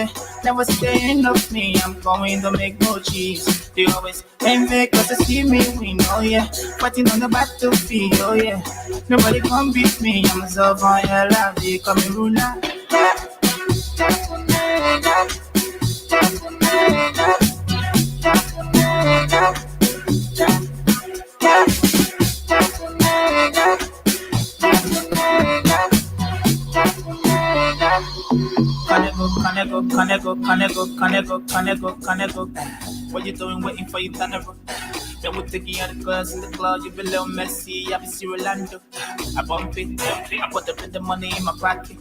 way. Never staying of me, I'm going to make no cheese. They always envy cause they see me win, oh yeah. Fighting on the battlefield, oh yeah. Nobody can beat me, I'm so on your love, they call me ruler. Connect. What you doing waiting for you turn around? Then we're taking out the girls in the club, you be little messy, I be see Rolando. I bump it, I put the money in my pocket.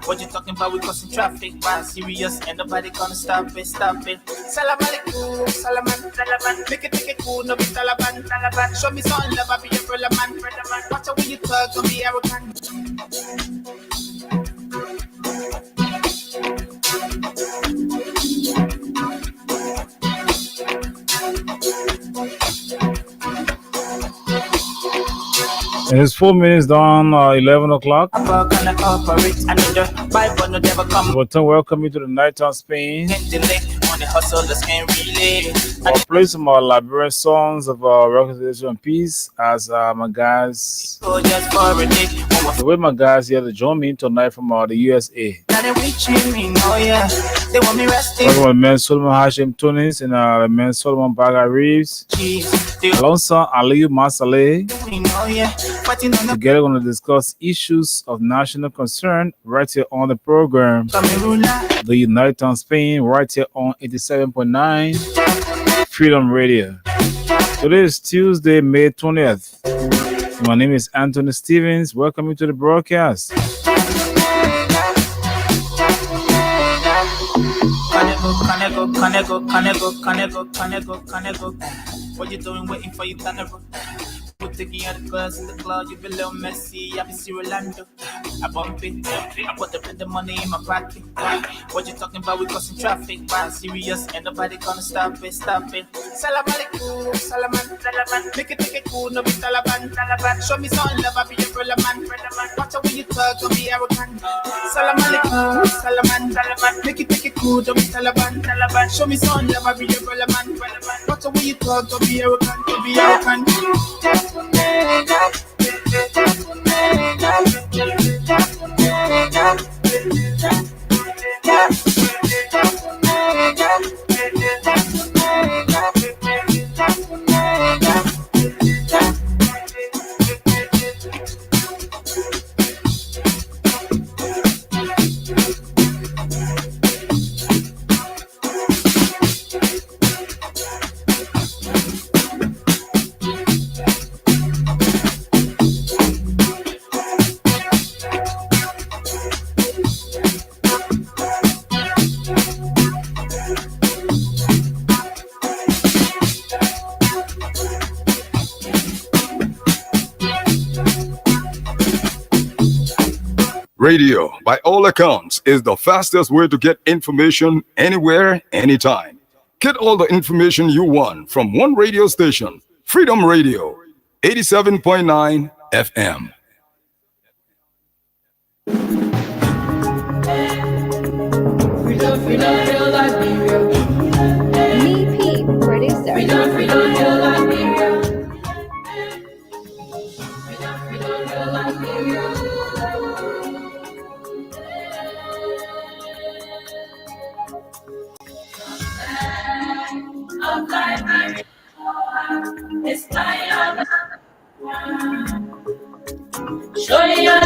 What you talking about, we causing traffic, why serious, ain't nobody gonna stop it. Salam alaikum, salaman, make it cool, no be Taliban. Show me some love, I be your brother man. Watch out when you talk, don't be arrogant. It's 4 minutes down, 11 o'clock. Welcome you to the Nighttime Spain. I'll play some Liberian songs of reconciliation and peace as my guys. The way my guys here to join me tonight from the USA. Welcome to Man Solomon Hashim Tunis and Man Solomon Baga Reeves. Alongside Aliyu Masale. Together, we're going to discuss issues of national concern right here on the program. The United on Spain, right here on 87.9 Freedom Radio. Today is Tuesday, May 20th. My name is Anthony Stevens. Welcome you to the broadcast. What you doing waiting for you turn around? We're taking out the girls in the club, you be little messy, I be see Rolando. I bump it, I put the money in my pocket. What you talking about, we causing traffic, why serious, ain't nobody gonna stop it. Salam alaikum, salaman, make it cool, no be Taliban. Show me some love, I be your brother man. Watch out when you talk, don't be arrogant. Salam alaikum, salaman, make it cool, don't be Taliban. Show me some love, I be your brother man. Watch out when you talk, don't be arrogant, Radio, by all accounts, is the fastest way to get information anywhere, anytime. Get all the information you want from one radio station, Freedom Radio, 87.9 FM. Freedom, Hill Liberia. Me, P, producer. Freedom, Hill Liberia. Freedom, Hill Liberia. Of Liberia, it's time. Show your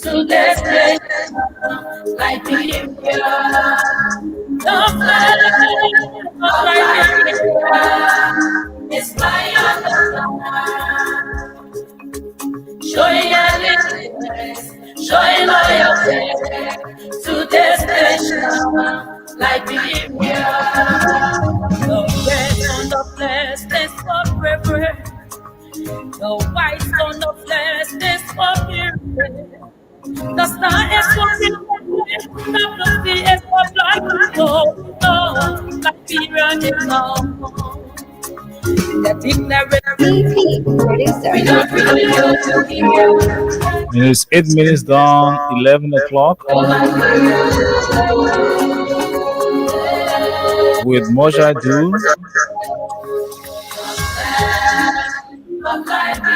to this place, Liberia, the flag of Liberia, it's time. Show your loyalty to this nation, Liberia. The red on the flesh is forever. The white on the flesh is forever. The star is for the sea is for blood. No, Liberia is now. The dignitary DP producer. And it's 8 minutes down, 11 o'clock. With much ado,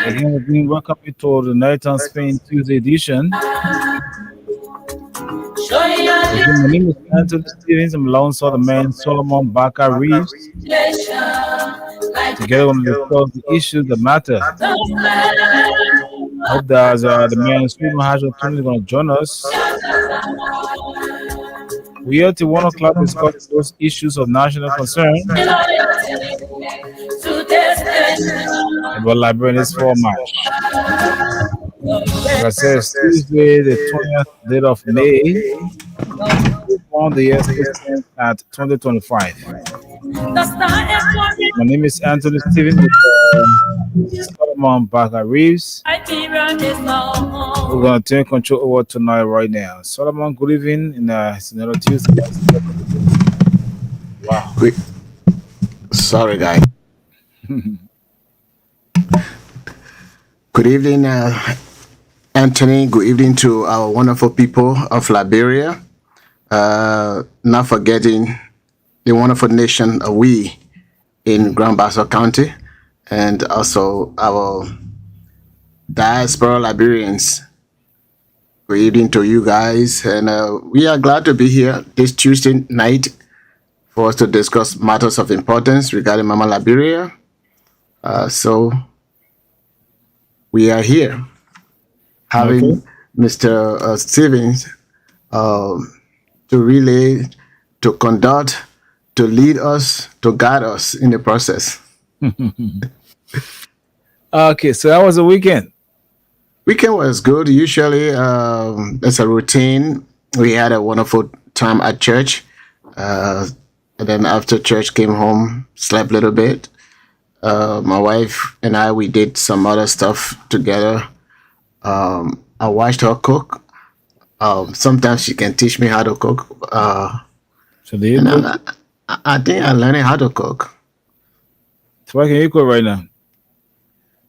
again, we're being welcome to the Night on Spain Tuesday edition. Again, my name is Anthony Stevens. I'm alongside the man Solomon Barker Reeves. Together, we're going to discuss the issues that matter. I hope that the man Stephen Hajo is going to join us. We are till 1 o'clock discussing those issues of national concern about librarians for March. Like I said, it's Tuesday, the 20th day of May, on the year at 2025. My name is Anthony Stevens with Solomon Barker Reeves. We're going to take control over tonight right now. Solomon, good evening. It's another Tuesday. Wow. Sorry, guy. Good evening, Anthony. Good evening to our wonderful people of Liberia. Not forgetting the wonderful nation of we in Grand Bassa County, and also our diaspora Liberians. Good evening to you guys, and we are glad to be here this Tuesday night for us to discuss matters of importance regarding Mama Liberia. So we are here having Mr. Stevens to relay, to conduct, to lead us, to guide us in the process. Okay, so that was the weekend. Weekend was good. Usually, it's a routine. We had a wonderful time at church. And then after church, came home, slept a little bit. My wife and I, we did some other stuff together. I watched her cook. Sometimes she can teach me how to cook. So do you cook? I think I'm learning how to cook. So what can you cook right now?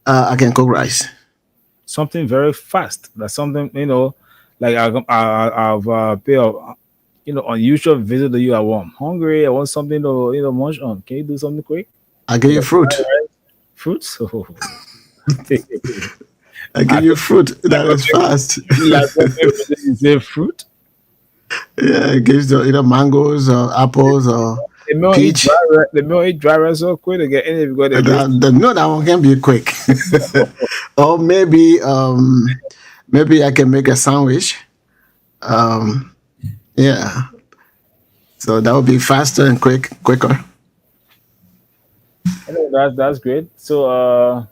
I can cook rice. Something very fast. That's something, like I've paid a, unusual visit to you. I'm hungry. I want something to, munch on. Can you do something quick? I'll give you fruit. Fruits? Oh. I give you fruit. That is fast. Like you say fruit? Yeah, it gives the either mangoes or apples or peach. The milk eat dry rice so quick to get any of you got no, that one can be quick. Or maybe I can make a sandwich. Yeah. So that would be faster and quicker. That's great. So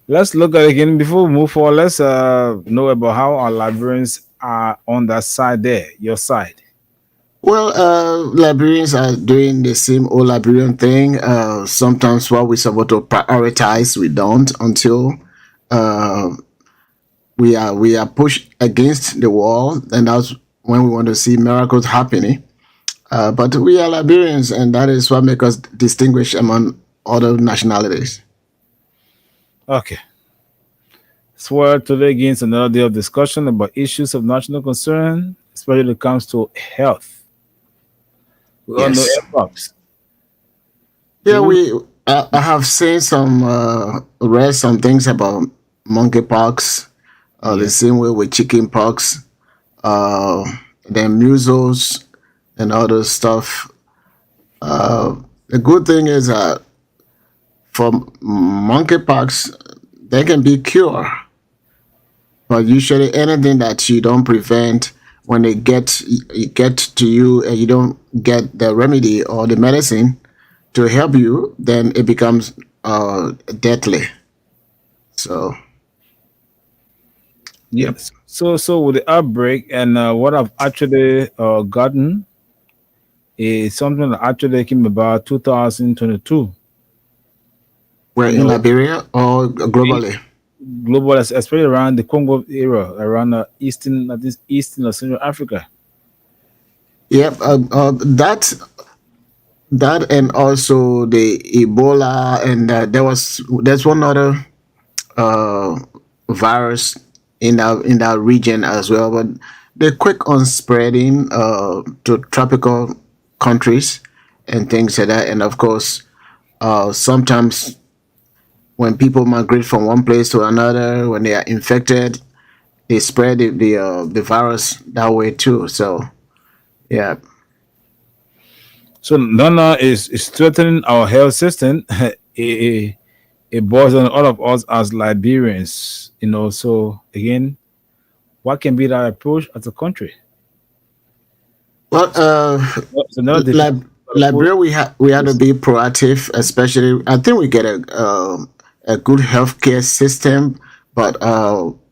let's look at it again before we move forward. Let's know about how our librarians are on that side there, your side. Well, librarians are doing the same old librarian thing. Sometimes what we're supposed to prioritize, we don't until we are pushed against the wall, and that's when we want to see miracles happening. But we are Liberians, and that is what makes us distinguish among other nationalities. Okay. So today again is another day of discussion about issues of national concern, especially when it comes to health. We all know Mpox. Yeah, I have seen read some things about monkeypox, the same way with chickenpox, then measles and other stuff. The good thing is that for monkeypox, they can be cured. But usually anything that you don't prevent, when they get to you and you don't get the remedy or the medicine to help you, then it becomes deadly. So, yes. So with the outbreak and what I've actually gotten is something that actually came about 2022. We're in Liberia or globally? Global, especially around the Congo area, around eastern or Central Africa. Yep, that That and also the Ebola, and there's one other uh, virus in that region as well, but they're quick on spreading to tropical countries and things like that. And of course, sometimes when people migrate from one place to another, when they are infected, they spread the virus that way too. So yeah. So Nana is threatening our health system. it, it boils on all of us as Liberians, So again, what can be that approach as a country? Well, It's another difficult approach. Liberia, we had to be proactive, especially. I think we get a good healthcare system, but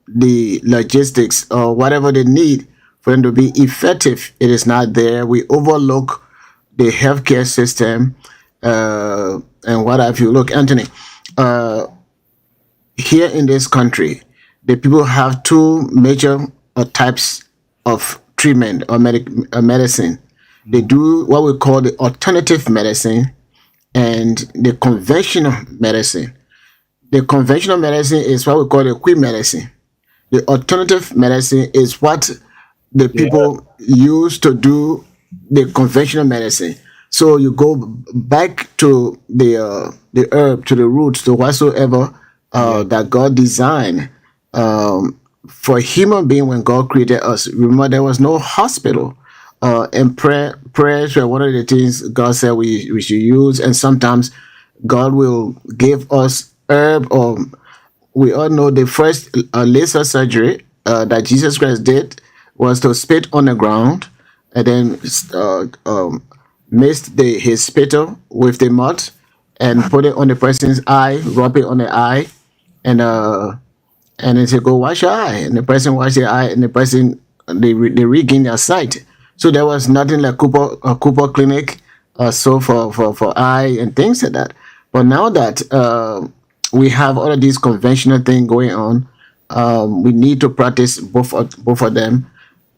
the logistics or whatever they need for them to be effective, it is not there. We overlook the healthcare system, and what have you. Look, Anthony, uh, here in this country, the people have two major types of treatment or medicine. They do what we call the alternative medicine and the conventional medicine. The conventional medicine is what we call the quick medicine. The alternative medicine is what the Yeah, people use to do the conventional medicine. So you go back to the herb, to the roots, to whatsoever yeah, that God designed for human being when God created us. Remember, there was no hospital. And prayers were one of the things God said we should use. And sometimes God will give us herb, or we all know the first laser surgery that Jesus Christ did was to spit on the ground and then mixed his spittle with the mud and put it on the person's eye, rub it on the eye, and then say, "Go wash your eye," and the person wash their eye, and the person they regain their sight. So there was nothing like Cooper Clinic, so for eye and things like that. But now that we have all of these conventional thing going on, we need to practice both of them,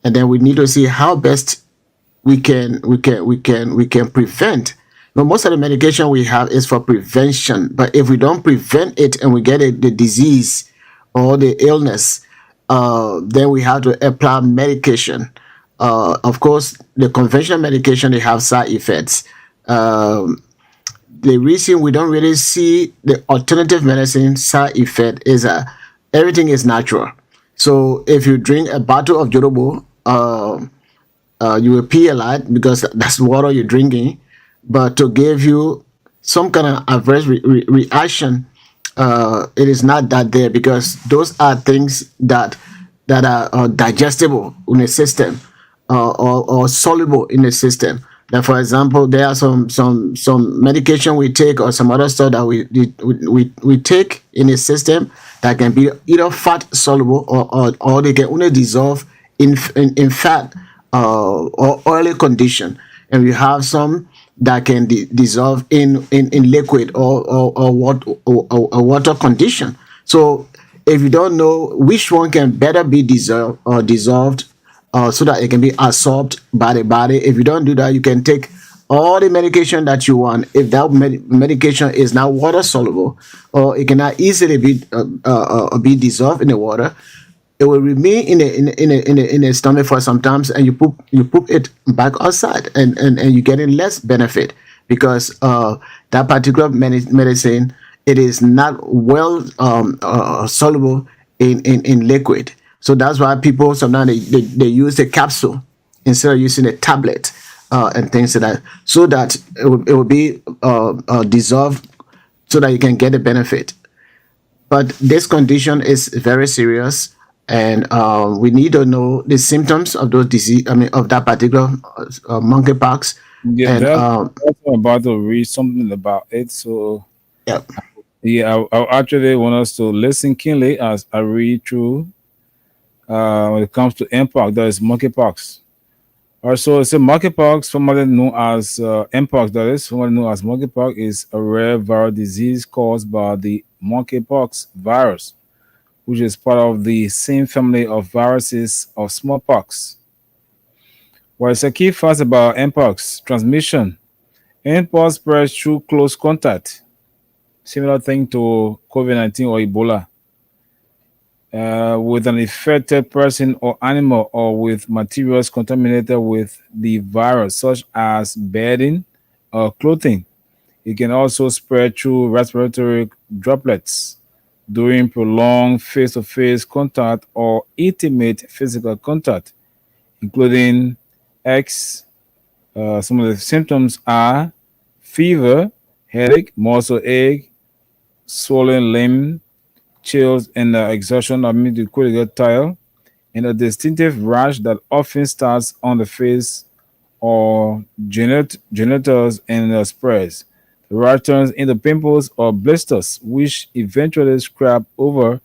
and then we need to see how best we can prevent. Now, most of the medication we have is for prevention, but if we don't prevent it and we get the disease or the illness, then we have to apply medication. Of course, the conventional medication, they have side effects. The reason we don't really see the alternative medicine side effect is everything is natural. So if you drink a bottle of Jorobo, you will pee a lot because that's water you're drinking. But to give you some kind of adverse reaction, it is not that there, because those are things that are digestible in the system, or soluble in the system. Like for example, there are some medication we take or some other stuff that we take in the system that can be either fat soluble, or they can only dissolve in fat or oily condition, and we have some that can dissolve in liquid or water condition. So if you don't know which one can better be dissolved, so that it can be absorbed by the body, if you don't do that, you can take all the medication that you want. If that medication is not water soluble, or it cannot easily be dissolved in the water, it will remain in the stomach for sometimes, and you poop it back outside, and you're getting less benefit, because that particular medicine, it is not well soluble in liquid. So that's why people sometimes they use the capsule instead of using a tablet, and things like that, so that it will be dissolved, so that you can get the benefit. But this condition is very serious, and we need to know the symptoms of those disease. I mean, of that particular monkeypox, yeah. and That's I'm about to read something about it. So yeah. yeah, I actually want us to listen keenly as I read through. When it comes to mpox, that is monkeypox. Also, it's a monkeypox, formerly known as mpox, that is formerly known as monkeypox, is a rare viral disease caused by the monkeypox virus, which is part of the same family of viruses of smallpox. What is a key fact about mpox transmission? Mpox spreads through close contact, similar thing to COVID-19 or Ebola, with an infected person or animal, or with materials contaminated with the virus, such as bedding or clothing. It can also spread through respiratory droplets during prolonged face to face contact or intimate physical contact, including X. Some of the symptoms are fever, headache, muscle ache, swollen limb, chills, and exhaustion of mid tile, and a distinctive rash that often starts on the face or genitals and spreads. The rash turns into pimples or blisters, which eventually scrap over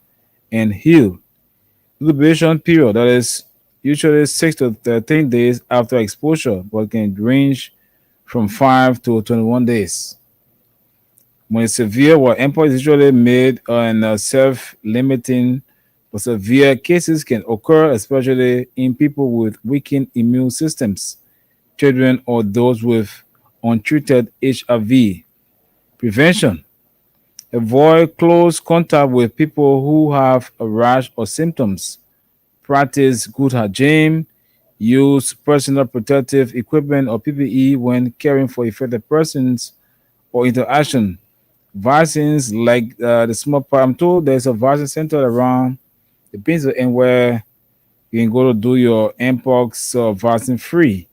and heal. Incubation period, that is usually 6 to 13 days after exposure, but can range from 5 to 21 days. When it's severe, what mpox is usually made and self-limiting, but severe cases can occur, especially in people with weakened immune systems, children, or those with untreated HIV. Prevention: avoid close contact with people who have a rash or symptoms. Practice good hygiene. Use personal protective equipment or PPE when caring for affected persons or interaction. Vaccines like the smallpox. I'm told there's a vaccine center around the Prince and where you can go to do your mpox vaccine free.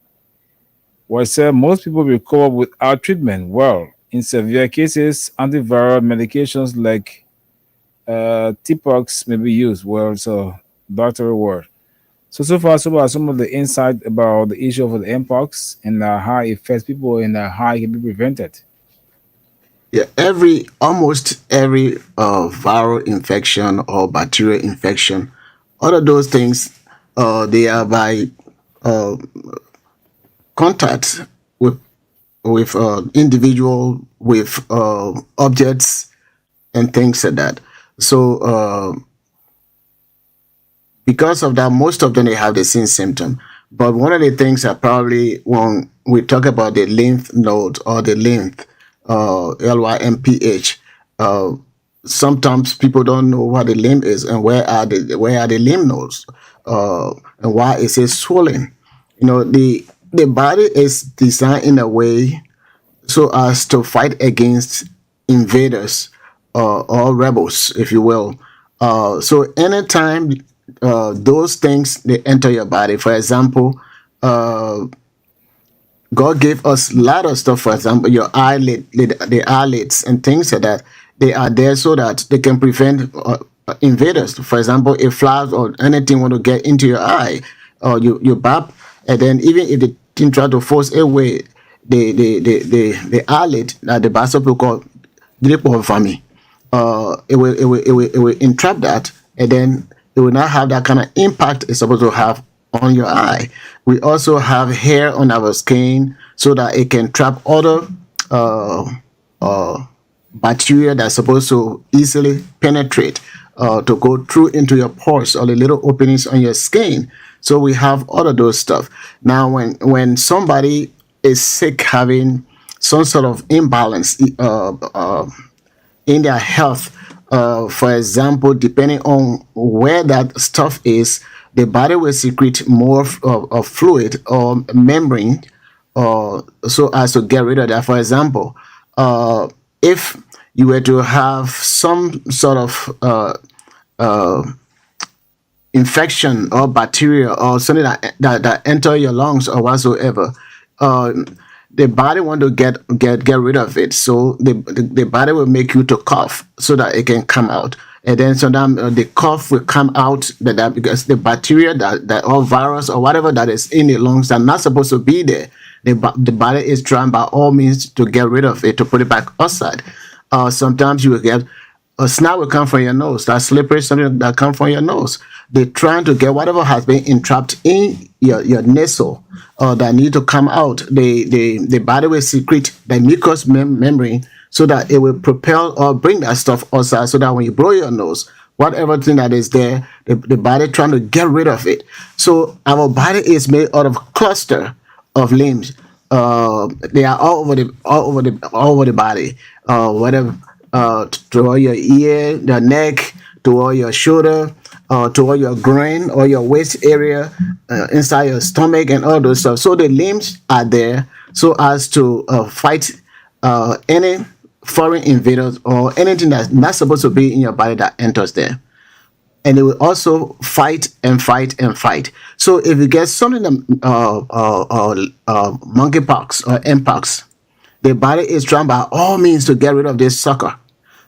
Well, said most people recover without treatment. Well, in severe cases, antiviral medications like TPOX may be used. Well, so doctor word. So far, so far, some of the insight about the issue of the mpox and how it affects people and how it can be prevented. Yeah, almost every viral infection or bacterial infection, all of those things, they are by uh, contact with individual, with objects and things like that. So because of that, most of them they have the same symptom. But one of the things that probably when we talk about the lymph node or the lymph, LYMPH, sometimes people don't know what the lymph is and where are the lymph nodes, and why is it swollen. The body is designed in a way so as to fight against invaders, or rebels, if you will. So anytime those things they enter your body, for example, God gave us a lot of stuff. For example, your the eyelids and things like that. They are there so that they can prevent invaders. For example, if flies or anything want to get into your eye, or you bab, and then even if they can try to force away the eyelid that the Basel people call grip of family, it will entrap that, and then it will not have that kind of impact it's supposed to have on your eye. We also have hair on our skin so that it can trap other bacteria that's supposed to easily penetrate, to go through into your pores or the little openings on your skin. So we have all of those stuff. Now, when somebody is sick, having some sort of imbalance in their health, for example, depending on where that stuff is, the body will secrete more of fluid or membrane, so as to get rid of that. For example, if you were to have some sort of infection or bacteria or something that enter your lungs or whatsoever, the body want to get rid of it. So the body will make you to cough so that it can come out. And then sometimes the cough will come out that because the bacteria that or virus or whatever that is in the lungs are not supposed to be there. The body is trying by all means to get rid of it, to put it back outside. Sometimes you will get a snot will come from your nose. That slippery something that come from your nose. They're trying to get whatever has been entrapped in your nasal that need to come out. The body will secrete the mucous membrane so that it will propel or bring that stuff outside, so that when you blow your nose, whatever thing that is there, the body trying to get rid of it. So our body is made out of cluster of limbs. They are all over the body. Whatever, toward your ear, the neck, toward your shoulder, toward your groin or your waist area, inside your stomach, and all those stuff. So the limbs are there so as to fight any foreign invaders or anything that's not supposed to be in your body that enters there. And it will also fight and fight and fight. So if you get something, monkeypox or mpox, the body is trying by all means to get rid of this sucker.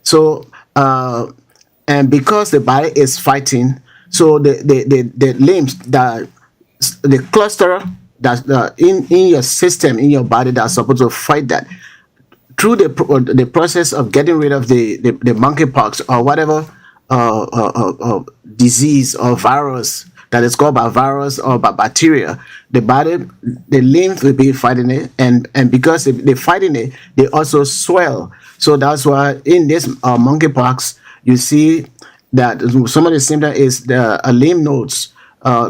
So, and because the body is fighting, so the limbs, the cluster that's in your system, in your body, that's supposed to fight that, through the process of getting rid of the monkeypox or whatever disease or virus that is called by virus or by bacteria, the body, the lymph will be fighting it, and because they're fighting it, they also swell. So that's why in this monkeypox, you see that some of the symptoms is the lymph nodes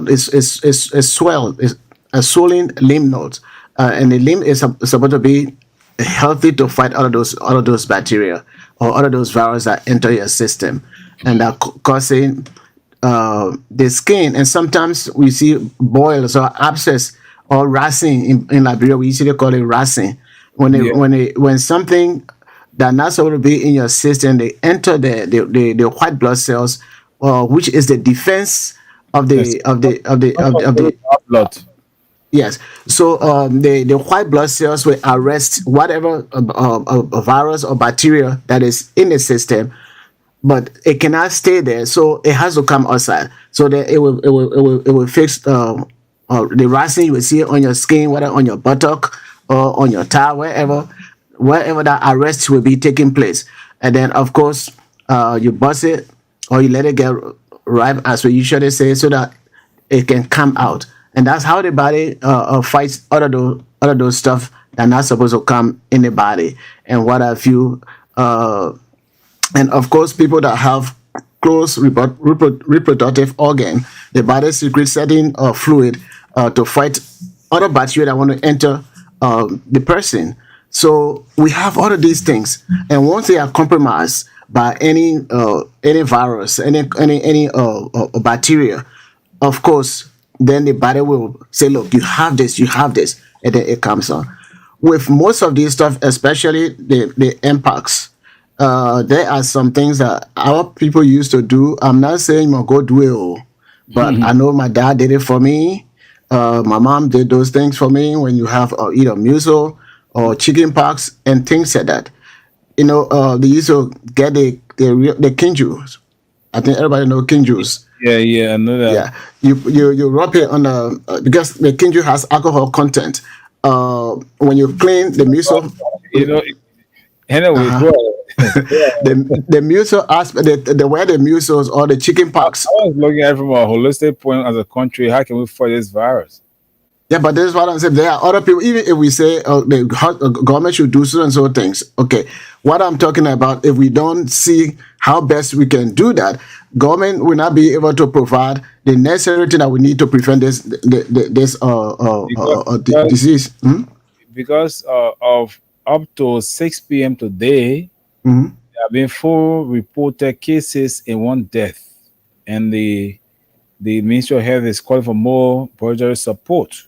is swelled, is a swollen lymph nodes, and the lymph is supposed to be healthy to fight all of those bacteria or all of those viruses that enter your system, and are causing the skin. And sometimes we see boils or abscess or racing in Liberia. We usually call it racing when something that not supposed to be in your system, they enter the white blood cells, which is the defense of the blood. Yes. So the white blood cells will arrest whatever virus or bacteria that is in the system, but it cannot stay there. So it has to come outside. So that it will fix the racing you will see on your skin, whether on your buttock or on your thigh, wherever that arrest will be taking place. And then of course you bust it or you let it get ripe, as we usually say, so that it can come out. And that's how the body fights all of those stuff that are not supposed to come in the body. And what have you? And of course, people that have close reproductive organ, the body secretes certain fluid to fight other bacteria that want to enter the person. So we have all of these things, and once they are compromised by any virus, any bacteria, of course, then the body will say, look, you have this, and then it comes on. With most of these stuff, especially the mpox, there are some things that our people used to do. I'm not saying you go do it, but I know my dad did it for me. My mom did those things for me when you have either measles or chicken pox and things like that. You know, they used to get the kinjus. I think everybody know kinjus. Yeah, I know that. Yeah, you rub it on the because the kinju has alcohol content. When you clean the mucus, Anyway, go ahead. the mucus aspect, the way the mucus or the chicken pox. I was looking at it from a holistic point as a country. How can we fight this virus? Yeah, but this is what I'm saying. There are other people. Even if we say the government should do so and so things, okay. What I'm talking about, if we don't see how best we can do that, government will not be able to provide the necessary thing that we need to prevent this disease. Because of up to 6 p.m. today, there have been 4 reported cases and 1 death, and the Ministry of Health is calling for more budgetary support.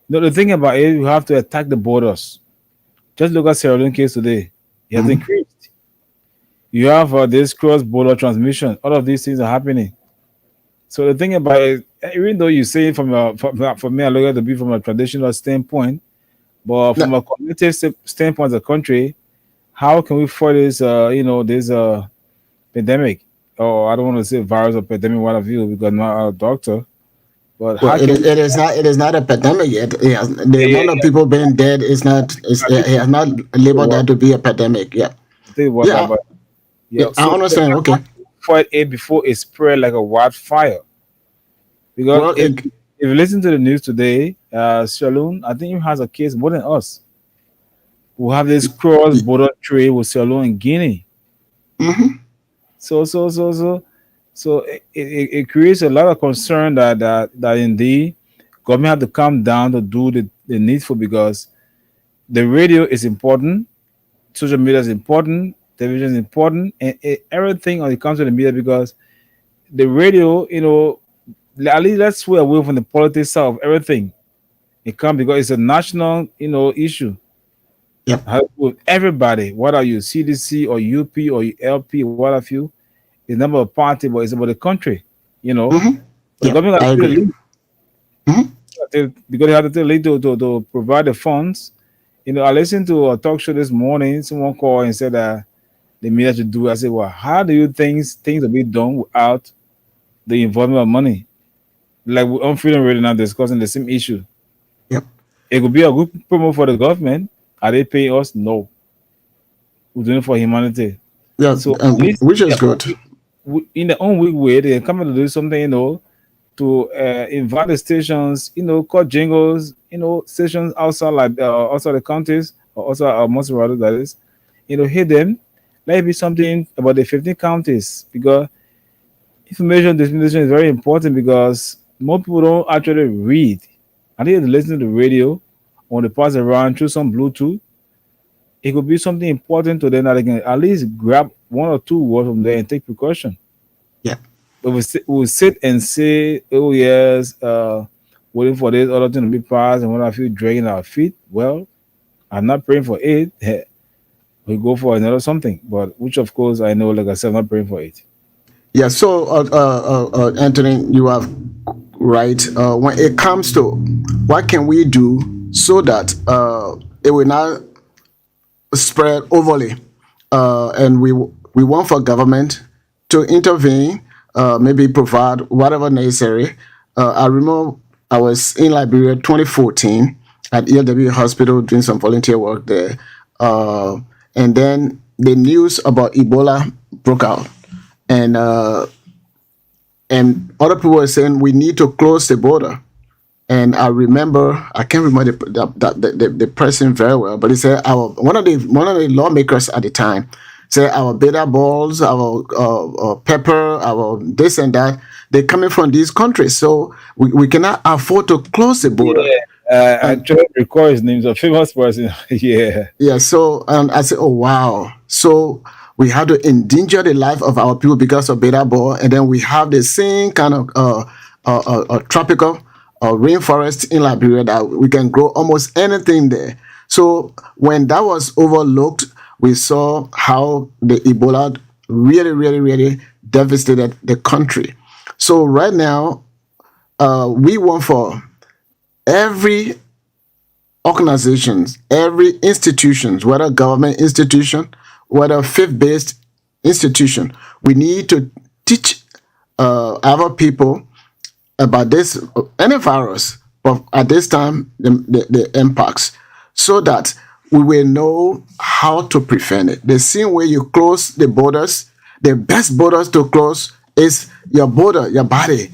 You know, the thing about it, you have to attack the borders. Just look at Sierra Leone case today. It has increased. You have this cross-border transmission. All of these things are happening. So the thing about it, even though you say from me, I look at it to be from a traditional standpoint, but from a cognitive standpoint as a country, how can we fight this, this pandemic? Or I don't want to say virus or pandemic, what have you, because I'm not a doctor. But it is not a pandemic yet. The amount of people being dead is not. It has not labeled that to be a pandemic. Yeah. I understand. Okay. Fight it before it spread like a wildfire. Because if you listen to the news today, Sierra Leone, I think it has a case more than us. We have this cross-border trade with Sierra Leone and Guinea. So it creates a lot of concern that indeed government have to come down to do the needful, because The radio is important, social media is important, television is important, and everything when it comes to the media because the radio, at least let's sway away from the politics side of everything. It comes because it's a national, issue. Yep. With everybody, whether you CDC or UP or LP, what have you, it's not about a party, but it's about the country. The Yep, government I has to agree. lead Mhm. because they have to lead to provide the funds. I listened to a talk show this morning. Someone called and said that the media should do it. I said, well, how do you think things will be done without the involvement of money? Like we're on Freedom Radio now discussing the same issue. Yep. It could be a good promo for the government. Are they paying us? No. We're doing it for humanity. Yeah, So at least which is good. in their own weak way, they come to do something, to invite the stations, call jingles, stations outside like outside the counties or outside most rather that is, hit them. Let it be something about the 15 counties because information dissemination is very important because most people don't actually read. I think they listen to the radio or they pass around through some Bluetooth. It could be something important to them that they can at least grab one or two words from there and take precaution. Yeah. But we sit and say, oh yes, waiting for this other thing to be passed and when I feel dragging our feet. Well, I'm not praying for it. We go for another something, but which of course I know, like I said, I'm not praying for it. Yeah. So, Anthony, you are right. When it comes to what can we do so that it will not spread overly, and we want for government to intervene, maybe provide whatever necessary. I remember I was in Liberia 2014 at ELW Hospital doing some volunteer work there, and then the news about Ebola broke out, and other people were saying we need to close the border. And I remember, I can't remember the person very well, but he said one of the lawmakers at the time said our beta balls, our pepper, our this and that, they're coming from these countries, so we cannot afford to close the border. I try to recall his name. He's a famous person. Yeah. Yeah. So I said, oh wow. So we had to endanger the life of our people because of beta ball, and then we have the same kind of tropical rainforest in Liberia that we can grow almost anything there. So when that was overlooked, we saw how the Ebola really, really, really devastated the country. So right now, we want for every organizations, every institutions, whether government institution, whether faith-based institution, we need to teach our people about this any virus, but at this time the impacts, so that we will know how to prevent it. The same way you close the borders, the best borders to close is your border, your body,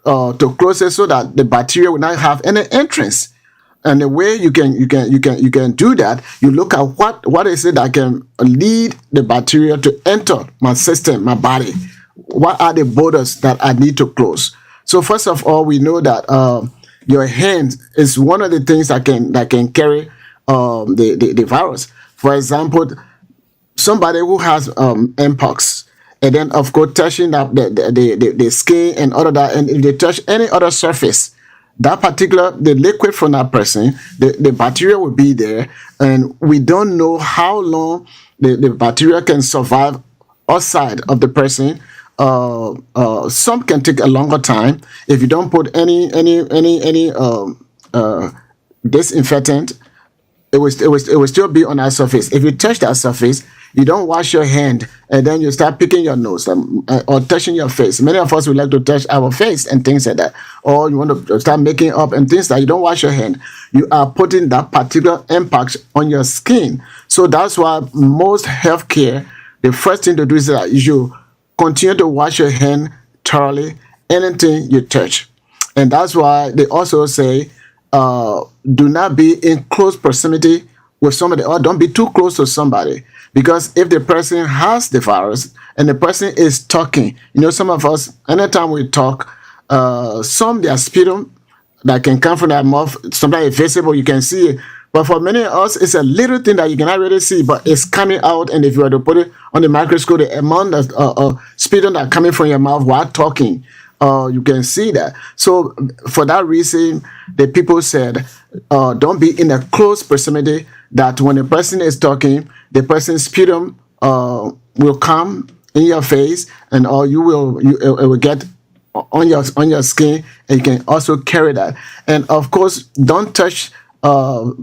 to close it so that the bacteria will not have any entrance. And the way you can do that, you look at what is it that can lead the bacteria to enter my system, my body. What are the borders that I need to close? So first of all, we know that your hand is one of the things that can carry the virus. For example, somebody who has mpox, and then of course touching up the skin and all of that, and if they touch any other surface, that particular the liquid from that person, the bacteria will be there, and we don't know how long the bacteria can survive outside of the person. Some can take a longer time if you don't put any disinfectant. It will still be on that surface. If you touch that surface, you don't wash your hand, and then you start picking your nose or touching your face. Many of us would like to touch our face and things like that, or you want to start making up and things like that. You don't wash your hand. You are putting that particular impact on your skin. So that's why most healthcare, the first thing to do is that you should continue to wash your hand thoroughly, anything you touch. And that's why they also say, do not be in close proximity with somebody, or don't be too close to somebody. Because if the person has the virus and the person is talking, some of us, anytime we talk, some their sputum that can come from their mouth, sometimes it's visible, you can see it, But for many of us, it's a little thing that you cannot really see, but it's coming out. And if you were to put it on the microscope, the amount of sputum that coming from your mouth while talking, you can see that. So for that reason, the people said, don't be in a close proximity, that when a person is talking, the person's sputum will come in your face, and or it will get on your skin, and you can also carry that. And of course, don't touch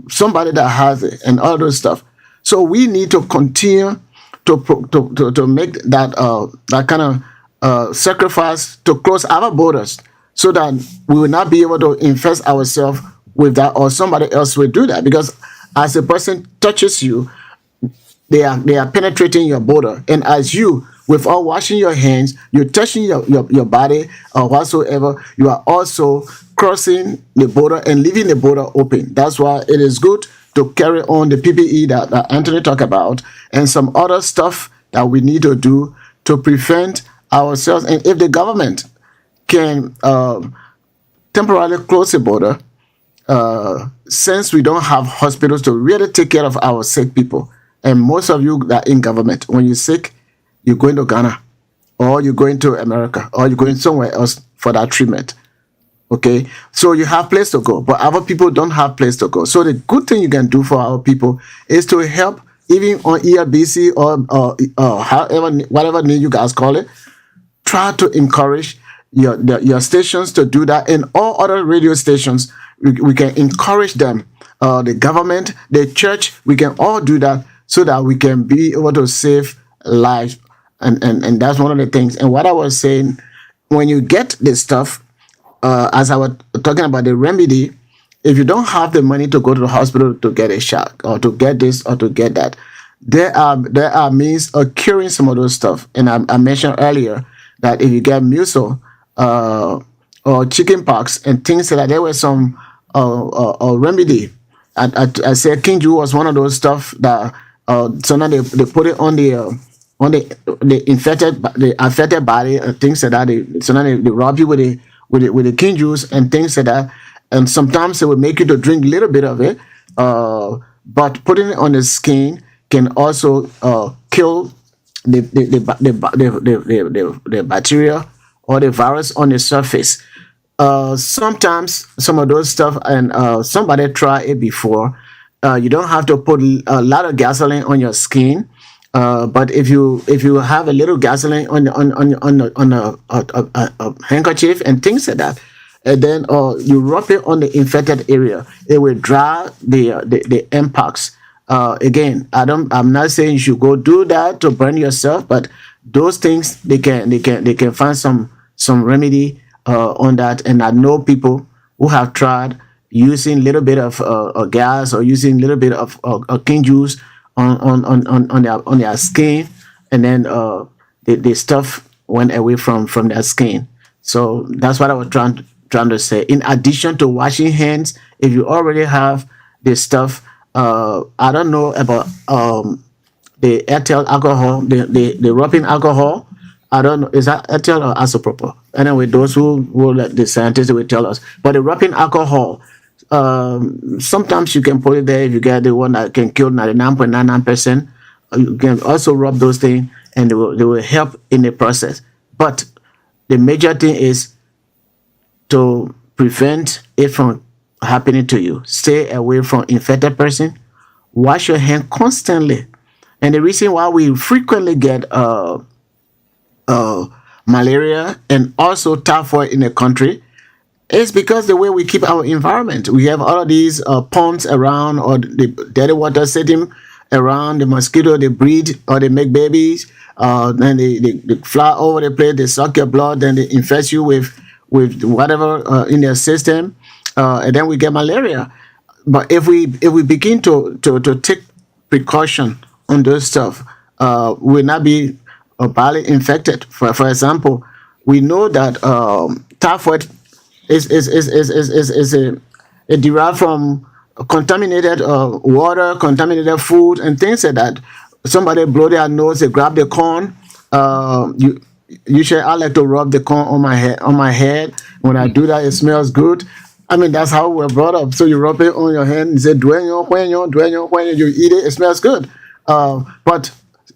somebody that has it and all those stuff. So we need to continue to make that kind of sacrifice to close our borders, so that we will not be able to infest ourselves with that, or somebody else will do that. Because as a person touches you, they are penetrating your border, and as you, without washing your hands, you're touching your body or whatsoever, you are also crossing the border and leaving the border open. That's why it is good to carry on the PPE that Anthony talked about, and some other stuff that we need to do to prevent ourselves. And if the government can temporarily close the border, since we don't have hospitals to really take care of our sick people, and most of you that are in government, when you're sick, you're going to Ghana, or you're going to America, or you're going somewhere else for that treatment. Okay, so you have place to go, but other people don't have place to go. So the good thing you can do for our people is to help, even on ERBC or however, whatever name you guys call it. Try to encourage your stations to do that, and all other radio stations. We can encourage them. The government, the church, we can all do that, so that we can be able to save lives. And that's one of the things. And what I was saying, when you get this stuff, as I was talking about the remedy, if you don't have the money to go to the hospital to get a shot, or to get this or to get that, there are means of curing some of those stuff. And I mentioned earlier that if you get measles or chicken pox and things like that, there was some remedy. I said Kinju was one of those stuff that so now they put it on the affected body and things like that. So now they rub you with the Kinjus and things like that. And sometimes they will make you to drink a little bit of it. But putting it on the skin can also kill the bacteria or the virus on the surface. Sometimes some of those stuff, and somebody tried it before. You don't have to put a lot of gasoline on your skin, but if you have a little gasoline on a handkerchief and things like that, and then you rub it on the infected area, it will dry the impacts. Again, I'm not saying you should go do that to burn yourself, but those things they can find some remedy on that. And I know people who have tried using a little bit of gas, or using a little bit of cane juice on their skin, and then the stuff went away from their skin. So that's what I was trying to say. In addition to washing hands, if you already have this stuff, I don't know about the ethyl alcohol, the rubbing alcohol. I don't know, is that ethyl or isopropyl? Anyway, those who like the scientists will tell us. But the rubbing alcohol, sometimes you can put it there if you get the one that can kill 99.99%. You can also rub those things, and they will help in the process. But the major thing is to prevent it from happening to you. Stay away from infected person. Wash your hand constantly. And the reason why we frequently get malaria and also typhoid in the country is because the way we keep our environment. We have all of these ponds around, or the dirty water sitting around. The mosquito, they breed or they make babies. Then they fly over the place. They suck your blood. Then they infest you with whatever in their system, and then we get malaria. But if we begin to take precaution on those stuff, we will not be badly infected. For example, we know that typhoid is derived from contaminated water, contaminated food, and things like that. Somebody blow their nose, they grab the corn. Usually I like to rub the corn on my head. When I do that, it smells good. I mean, that's how we're brought up. So you rub it on your hand and say, dueño, dueño, you eat it, it smells good. But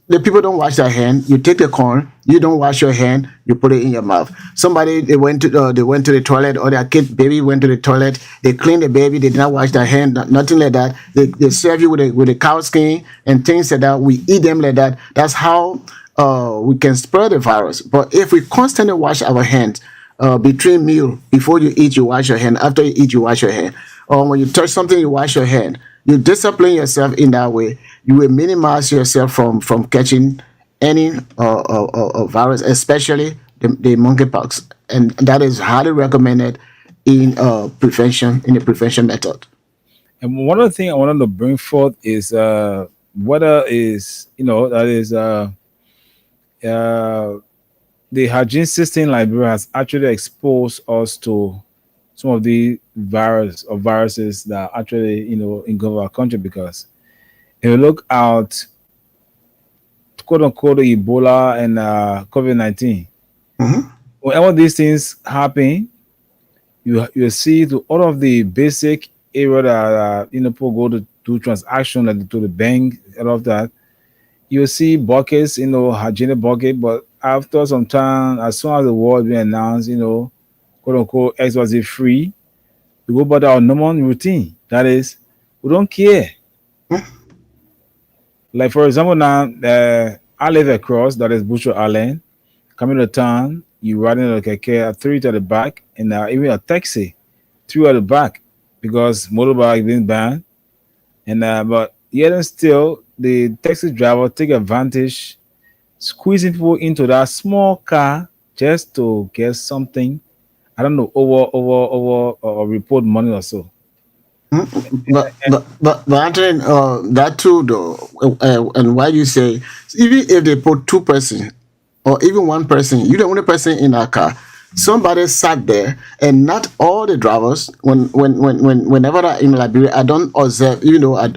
the people don't wash their hand. You take the corn, you don't wash your hand, you put it in your mouth. Somebody, they went to the toilet, or their baby went to the toilet, they cleaned the baby, they did not wash their hand, nothing like that. They serve you with a cow skin and things like that. We eat them like that. That's how we can spread the virus. But if we constantly wash our hands, between meal, before you eat, you wash your hand. After you eat, you wash your hand. Or when you touch something, you wash your hand. You discipline yourself in that way. You will minimize yourself from catching any virus, especially the monkeypox, and that is highly recommended in the prevention method. And one of the things I wanted to bring forth is whether is that is the hygiene system in Liberia has actually exposed us to some of the viruses that actually engulf our country. Because if you look at quote unquote Ebola and COVID-19, whenever these things happen, you see to all of the basic area that people go to do transaction, like to the bank, all of that, you see buckets, hygienic bucket. But after some time, as soon as the war being announced, quote unquote X was free, we go about our normal routine. That is, we don't care. Like for example, now I live across, that is Butcher Island. Coming to town, you ride in a keke, 3 to the back, and even a taxi, 3 at the back, because motorbike being banned. And but yet and still, the taxi driver take advantage, squeezing people into that small car just to get something. I don't know, over report money or so. But Anthony, that too though, and why you say, even if they put 2 person or even 1 person, you're the only person in that car. Somebody sat there, and not all the drivers. Whenever I'm in Liberia, I don't observe. Even though I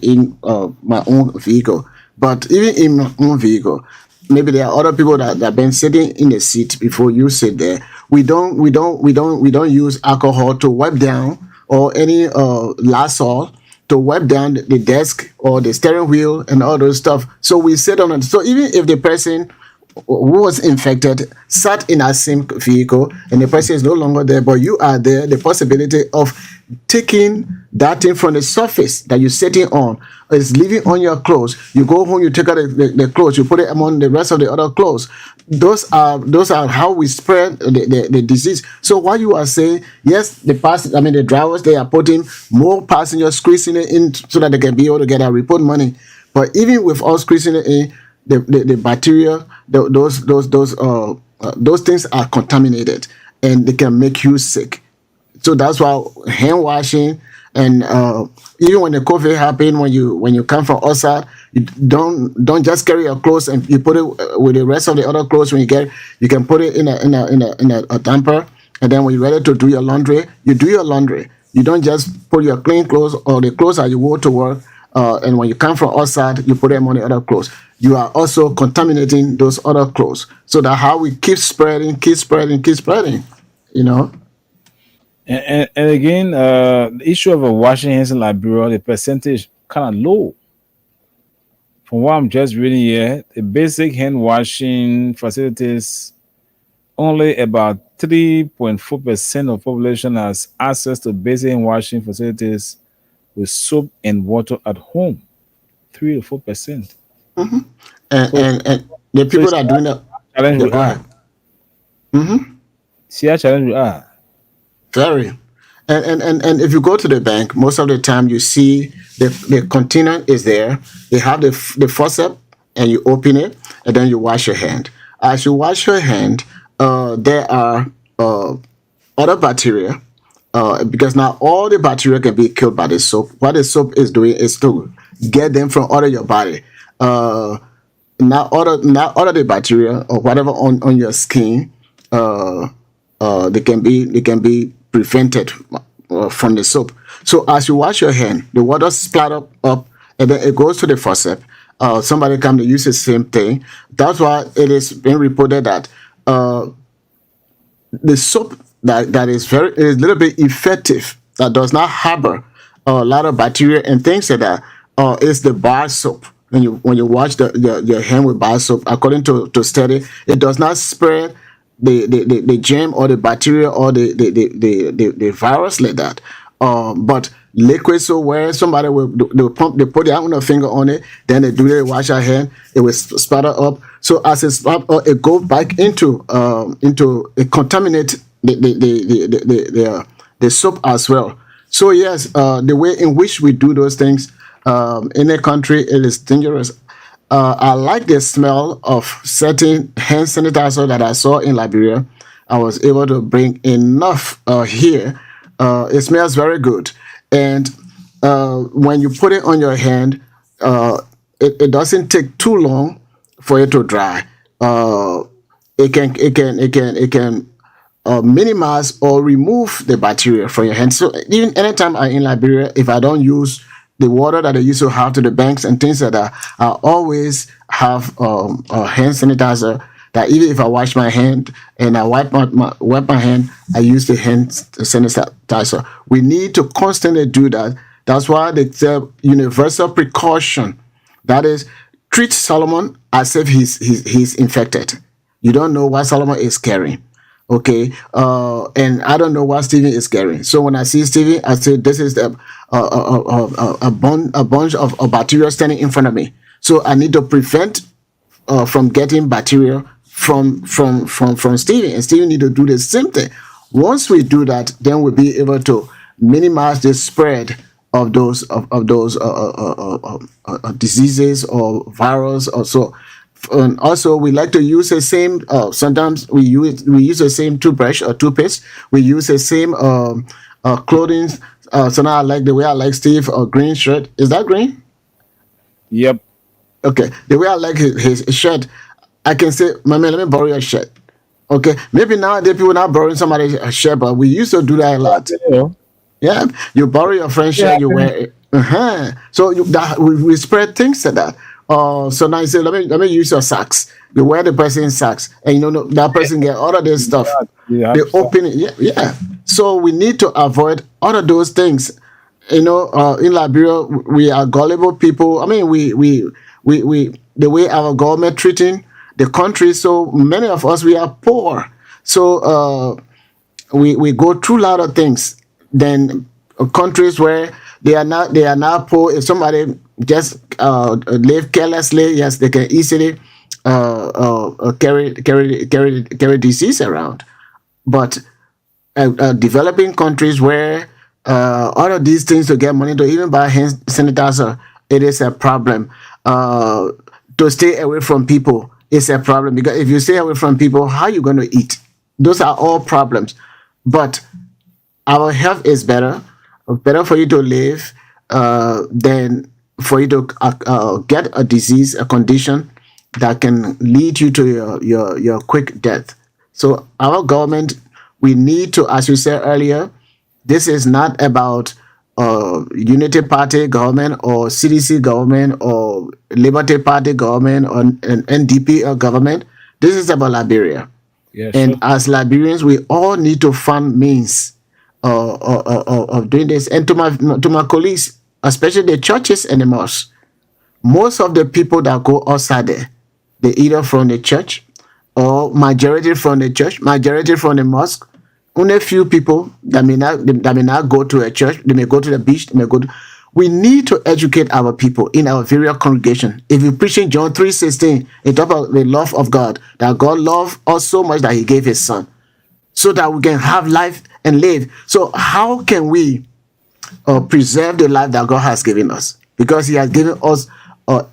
in my own vehicle, but even in my own vehicle, maybe there are other people that have been sitting in the seat before you sit there. We don't use alcohol to wipe down, or any Lysol to wipe down the desk or the steering wheel and all those stuff. So we sit on it. So even if the person who was infected sat in a same vehicle and the person is no longer there, but you are there, the possibility of taking that thing from the surface that you're sitting on is leaving on your clothes. You go home, you take out the clothes, you put it among the rest of the other clothes. Those are how we spread the disease. So what you are saying, yes, the drivers, they are putting more passengers, squeezing it in so that they can be able to get a report money. But even with us squeezing it in, the bacteria, those things are contaminated and they can make you sick. So that's why hand washing, and even when the COVID happened, when you come from outside, you don't just carry your clothes and you put it with the rest of the other clothes. When you can put it in a damper, and then when you're ready to do your laundry, you do your laundry. You don't just put your clean clothes or the clothes that you wore to work, and when you come from outside, you put them on the other clothes. You are also contaminating those other clothes. So that's how we keep spreading. And again, the issue of washing hands in Liberia, the percentage kind of low. From what I'm just reading here, the basic hand washing facilities, only about 3.4% of population has access to basic hand washing facilities with soap and water at home. 3 to 4%. And the people that are doing that challenge we are. See how challenge we are. Very. And if you go to the bank, most of the time you see the container is there. They have the faucet, and you open it, and then you wash your hand. As you wash your hand, there are other bacteria, because not all the bacteria can be killed by the soap. What the soap is doing is to get them from out of your body. Not all of the bacteria or whatever on your skin, they can be prevented from the soap. So as you wash your hand, the water splatter up, and then it goes to the faucet. Somebody come to use the same thing. That's why it is being reported that the soap that is is a little bit effective, that does not harbor a lot of bacteria and things like that, is the bar soap. When you wash your hand with bar soap, according to study, it does not spread the germ or the bacteria or the virus like that. But liquid soap, where somebody they put their own finger on it, then they wash their hand, it will splatter up. So as it splatter up, it goes back into it contaminate the soap as well. So yes, the way in which we do those things in a country, it is dangerous. I like the smell of certain hand sanitizer that I saw in Liberia. I was able to bring enough here. It smells very good, and when you put it on your hand, it doesn't take too long for it to dry. It can minimize or remove the bacteria from your hand. So even anytime I'm in Liberia, if I don't use the water that I used to have to the banks and things like that, I always have a hand sanitizer that even if I wash my hand and I wipe my hand, I use the hand sanitizer. We need to constantly do that. That's why they say universal precaution. That is, treat Solomon as if he's infected. You don't know what Solomon is carrying. Okay, and I don't know what Stephen is carrying. So when I see Stephen, I say this is a bunch of bacteria standing in front of me. So I need to prevent from getting bacteria from Stephen, and Stephen need to do the same thing. Once we do that, then we'll be able to minimize the spread of those diseases or virus or so. And also, we like to use the same. Sometimes we use the same toothbrush or toothpaste. We use the same clothing. So now I like the way I like Steve green shirt. Is that green? Yep. Okay. The way I like his shirt, I can say, "My man, let me borrow your shirt." Okay. Maybe nowadays people not borrowing somebody's shirt, but we used to do that a lot. Yeah. You borrow your friend's shirt, you wear it. So we spread things like that. So now you say, let me use your socks. You wear the person's socks, and that person get all of this stuff. Yeah. They open it, yeah. So we need to avoid all of those things. In Liberia, we are gullible people. I mean, we the way our government treating the country. So many of us, we are poor. So we go through a lot of things. Then countries where they are not poor. If somebody just live carelessly, yes, they can easily carry disease around. But developing countries where all of these things to get money to even buy hand sanitizer, it is a problem. To stay away from people is a problem, because if you stay away from people, how are you going to eat? Those are all problems. But our health is better for you to live than for you to get a disease, a condition that can lead you to your quick death. So our government, we need to, as you said earlier, this is not about Unity Party government or CDC government or Liberty Party government or an NDP government. This is about Liberia. Yes, and sure. as Liberians, we all need to find means of doing this. And to my colleagues, especially the churches and the mosques, most of the people that go outside there, they either from the church or majority from the church, majority from the mosque. Only a few people that may not go to a church. They may go to the beach. They may go to. We need to educate our people in our various congregation. If you're preaching John 3:16, it talks about the love of God, that God loved us so much that He gave His Son, so that we can have life and live. So how can we preserve the life that God has given us? Because He has given us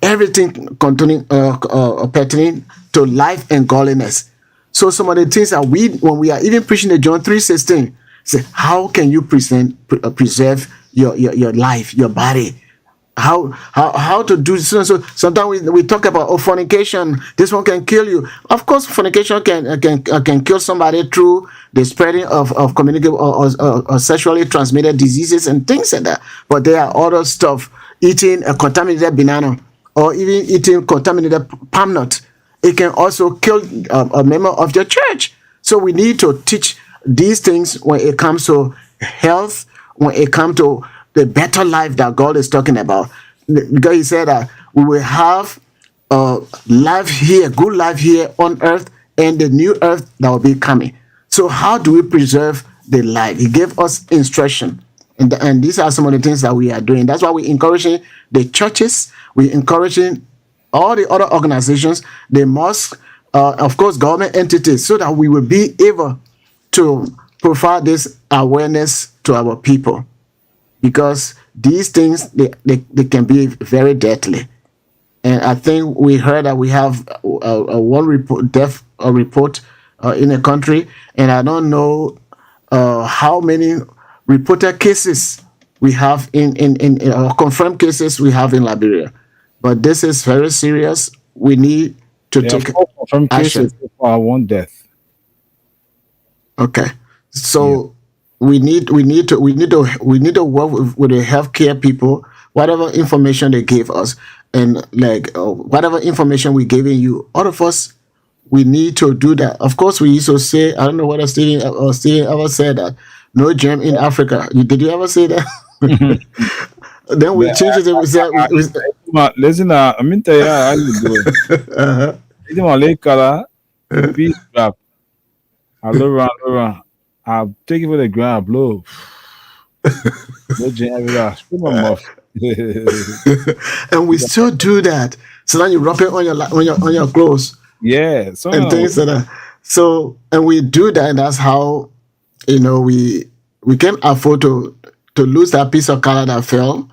everything pertaining to life and godliness. So some of the things that when we are even preaching the John 3:16, say, how can you preserve your life, your body? How to do so? So sometimes we talk about fornication. This one can kill you. Of course, fornication can kill somebody through the spreading of communicable or sexually transmitted diseases and things like that. But there are other stuff. Eating a contaminated banana or even eating contaminated palm nut, it can also kill a member of your church. So we need to teach these things, when it comes to health, when it comes to the better life that God is talking about, because He said that we will have life here, good life here on earth, and the new earth that will be coming. So how do we preserve the life? He gave us instruction. And these are some of the things that we are doing. That's why we're encouraging the churches, we're encouraging all the other organizations, the mosques, of course, government entities, so that we will be able to provide this awareness to our people. Because these things, they can be very deadly. And I think we heard that we have one report, death report in the country, and I don't know how many reported cases we have in confirmed cases we have in Liberia. But this is very serious. We need to take from action. cases for one death. Okay, so we need to work with the healthcare people. Whatever information they give us, and whatever information we're giving you, all of us, we need to do that. Of course, we used to say, I don't know whether Stephen ever said that, no germ in Africa. Did you ever say that? Then we changed it. We said, listen, I mean, tell you how you doing. It's my late color, peace rap. I look around. I'll take it for the ground, blow. No germ everywhere. Spit my mouth. And we still do that. So then you rub it on your clothes. Yeah, And things like that. So, and we do that, and that's how, we can't afford to lose that piece of color that fell,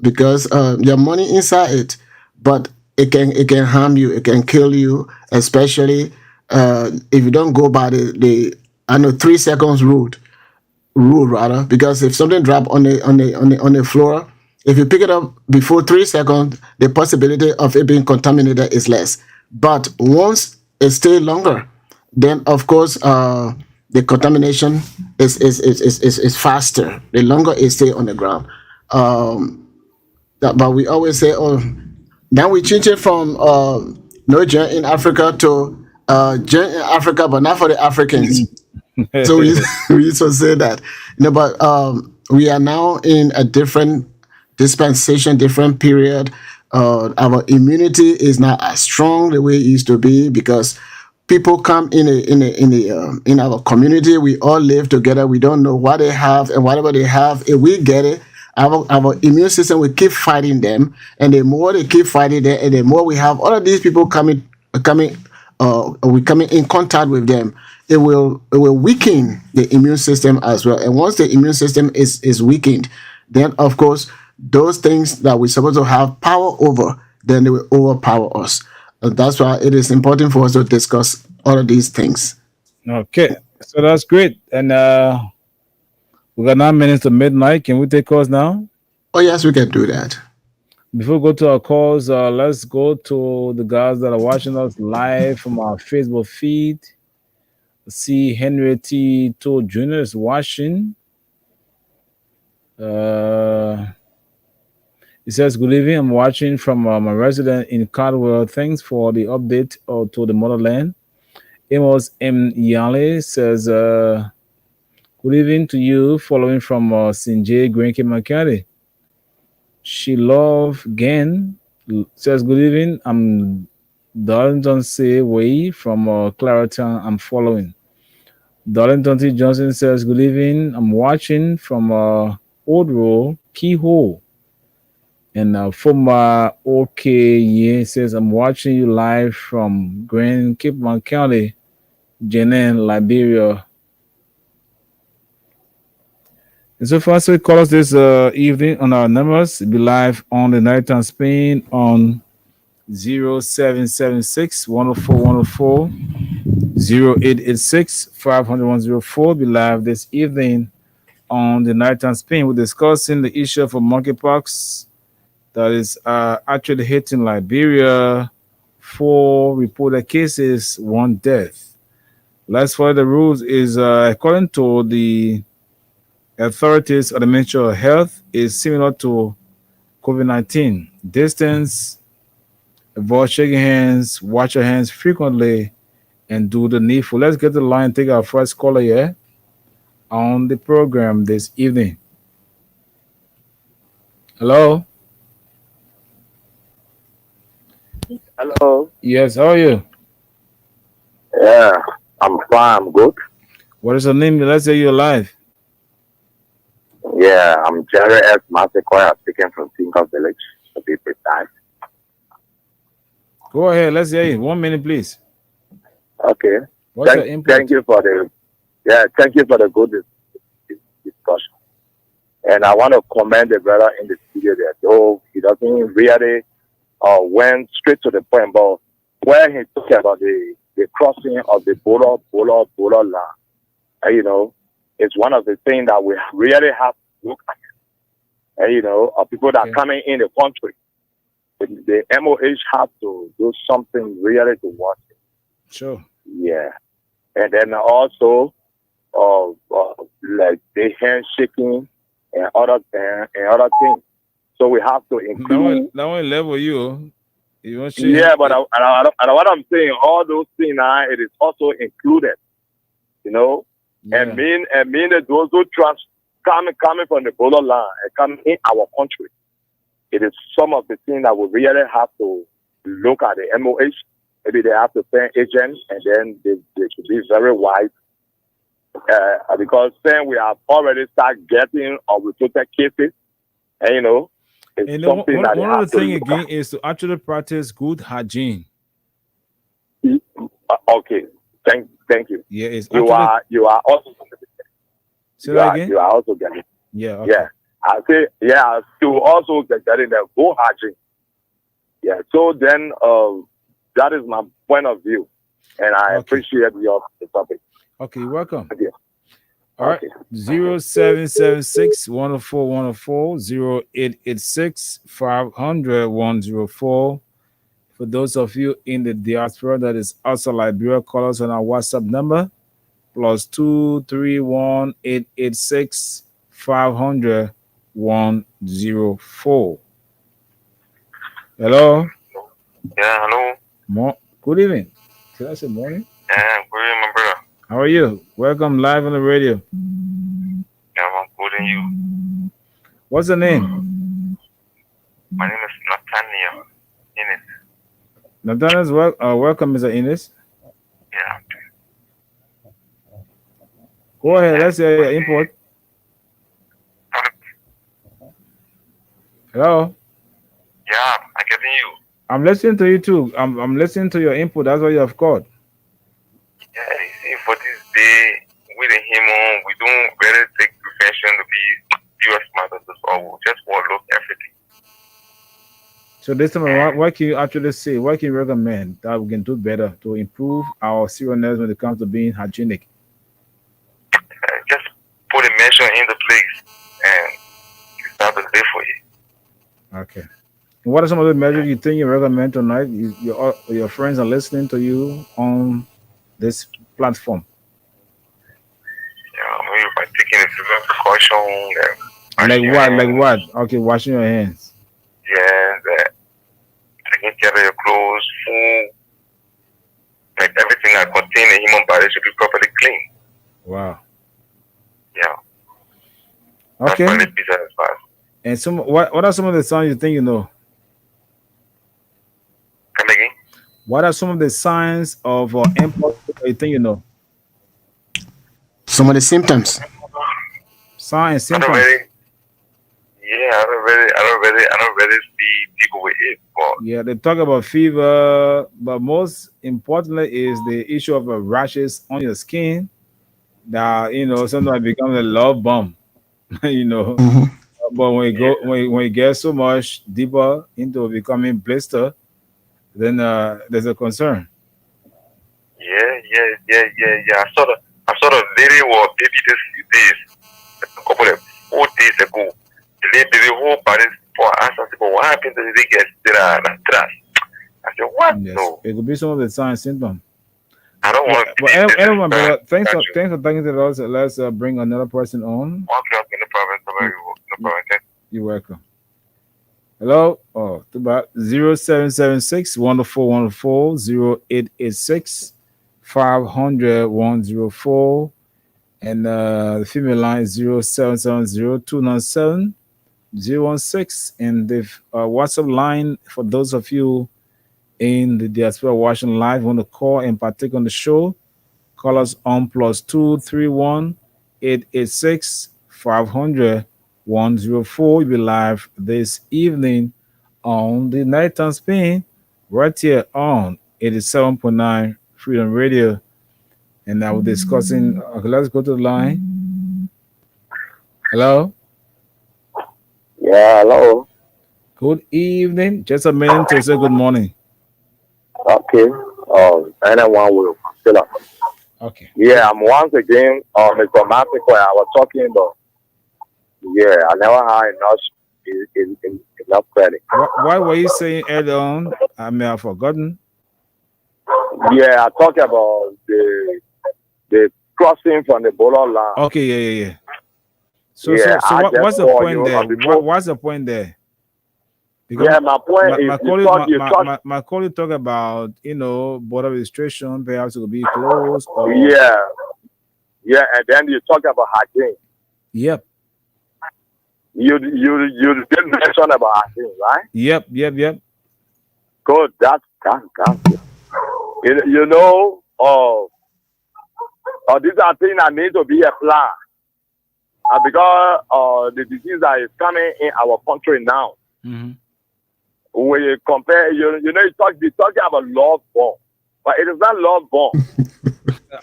because your money inside it, but it can harm you, it can kill you, especially if you don't go by the 3 seconds rule rather, because if something drop on the floor, if you pick it up before 3 seconds, the possibility of it being contaminated is less. But once it stays longer, then of course the contamination is faster. The longer it stays on the ground. But we always say, now we change it from no germ in Africa to germ in Africa, but not for the Africans. So we used to say that, but we are now in a different dispensation, different period. Our immunity is not as strong the way it used to be, because people come in our community. We all live together. We don't know what they have, and whatever they have, if we get it, our immune system will keep fighting them. And the more they keep fighting them, and the more we have all of these people coming in contact with them, it will weaken the immune system as well. And once the immune system is weakened, then of course those things that we're supposed to have power over, then they will overpower us. And that's why it is important for us to discuss all of these things. Okay, so that's great. And we got 9 minutes to midnight. Can we take calls now? Oh yes, we can do that. Before we go to our calls, let's go to the guys that are watching us live from our Facebook feed. See, Henry T. Toll Jr. is watching. He says, good evening. I'm watching from my resident in Caldwell. Thanks for the update to the motherland. Amos M. Yale says, good evening to you, following from Sinjay Grenke Makari. She Love Gan says, good evening. I'm Darlington C. Way from Clariton. I'm following. Darlington T. Johnson says, good evening. I'm watching from Old Road, Keyhole. And from OK says, I'm watching you live from Grand Cape County, Jenin, Liberia. And so far, so we call us this evening on our numbers. Be live on the Nighttime Spain on 0776 104 104 0886 500 104. Be live this evening on the Nighttime Spain. We're discussing the issue of monkeypox that is actually hitting Liberia. 4 reported cases, 1 death. Last for the rules is according to the authorities of the Ministry of Health, is similar to COVID-19. Distance, avoid shaking hands, wash your hands frequently, and do the needful. Let's get to the line and take our first caller here. on the program this evening. Hello? Hello. Yes, how are you? Yeah, I'm fine. I'm good. What is your name? Let's say you're live. Yeah, I'm Jerry S. Masekoya speaking from Tinker Village, to be precise. Go ahead, let's hear you. 1 minute, please. Okay. What's your input? Thank you for the good discussion. And I want to commend the brother in the studio there. Though he doesn't really went straight to the point, but when he talked about the crossing of the Bolo line, it's one of the things that we really have to look at. People that are coming in the country, the MOH have to do something really to watch it. Sure. Yeah. And then also, like the handshaking and other things. So we have to include. That one level you. Yeah, but what I'm saying, all those things now, it is also included. Yeah. And mean that those who coming from the borderline and coming in our country, it is some of the things that we really have to look at the MOH. Maybe they have to send agents, and then they should be very wise. Because then we have already started getting reported cases, and it's something that one of the things again is to actually practice good hygiene. Okay, thank you. Yeah, it's you are also. Say that again? You are also getting. Yeah. Okay. Yeah, I say you also getting the good hygiene. Yeah. So then, that is my point of view, and I appreciate your topic. Okay, you're welcome. Thank you. All right. 0776 104 104 0886 500 104. For those of you in the diaspora that is outside Liberia, call us on our WhatsApp number +2 31 886 500 104. Hello. Yeah, hello. Good evening. Did I say morning? Yeah, good evening, my brother. How are you? Welcome live on the radio. Yeah, I'm good, and you? What's the name? My name is Nathaniel Innes. Nathaniel's welcome, Mr. Innes. Yeah. Go ahead. Let's hear your input. Hello. Yeah, I'm getting you. I'm listening to you too. I'm listening to your input. That's why you have called. Yeah, you see, for this day, with him on, we don't really take prevention to be US matters, or we just overlook everything. So this time, what can you actually say? What can you recommend that we can do better to improve our seriousness when it comes to being hygienic? Just put a measure in the place and start to live for you. Okay. And what are some of the measures you think you recommend tonight? Your friends are listening to you on this platform. Yeah, maybe by taking a few precautions. Like what? Okay, washing your hands. Yeah, taking care of your clothes, food, like everything that contains a human body should be properly clean. Wow. Yeah. Okay. That's really fast. And what are some of the signs you think you know? Come again? What are some of the signs of impulse you think you know? Some of the symptoms. Signs, I symptoms. I don't really see people with it. But yeah, they talk about fever, but most importantly is the issue of rashes on your skin that sometimes becomes a love bomb. Mm-hmm. But when you get so much deeper into becoming blister, then there's a concern. Yeah. I saw the lady was baby this days, a couple of 4 days ago. The lady whole body for us. I said, but what happened to the lady get trash? I said, what? Yes. No. It could be some of the signs, symptoms. I don't want to. But anyway, brother, thanks for talking to us. Let's bring another person on. Okay, no problem. No problem. You're welcome. Hello. Oh, too bad. 0776 104 104 0886 500 104. And the female line is 0770-297-016. And the WhatsApp line for those of you in the diaspora watching live want to call and partake on the show, call us on +231-886-500-104. You'll be live this evening on the Nighttime Spin right here on 87.9 Freedom Radio. And now we're discussing. Okay, let's go to the line. Hello. Yeah, hello. Good evening. Just a minute to say good morning. Okay. Anyone will fill up. Okay. Yeah, I'm once again Mr. Mexico. I was talking about. Yeah, I never had enough credit. Why were you saying earlier on? I may have forgotten. Yeah, I talked about the crossing from the borderline. Okay, yeah. So what's what's the point there? What's the point there? Because my point is, my colleague talk about border registration, perhaps it will be closed. Or... Yeah, and then you talk about hacking. Yep. You did mention about hacking, right? Yep. Good. That's good. These are things that need to be a plan. Because the disease that is coming in our country now, when you compare, you're talking about love bomb, but it is not love bomb.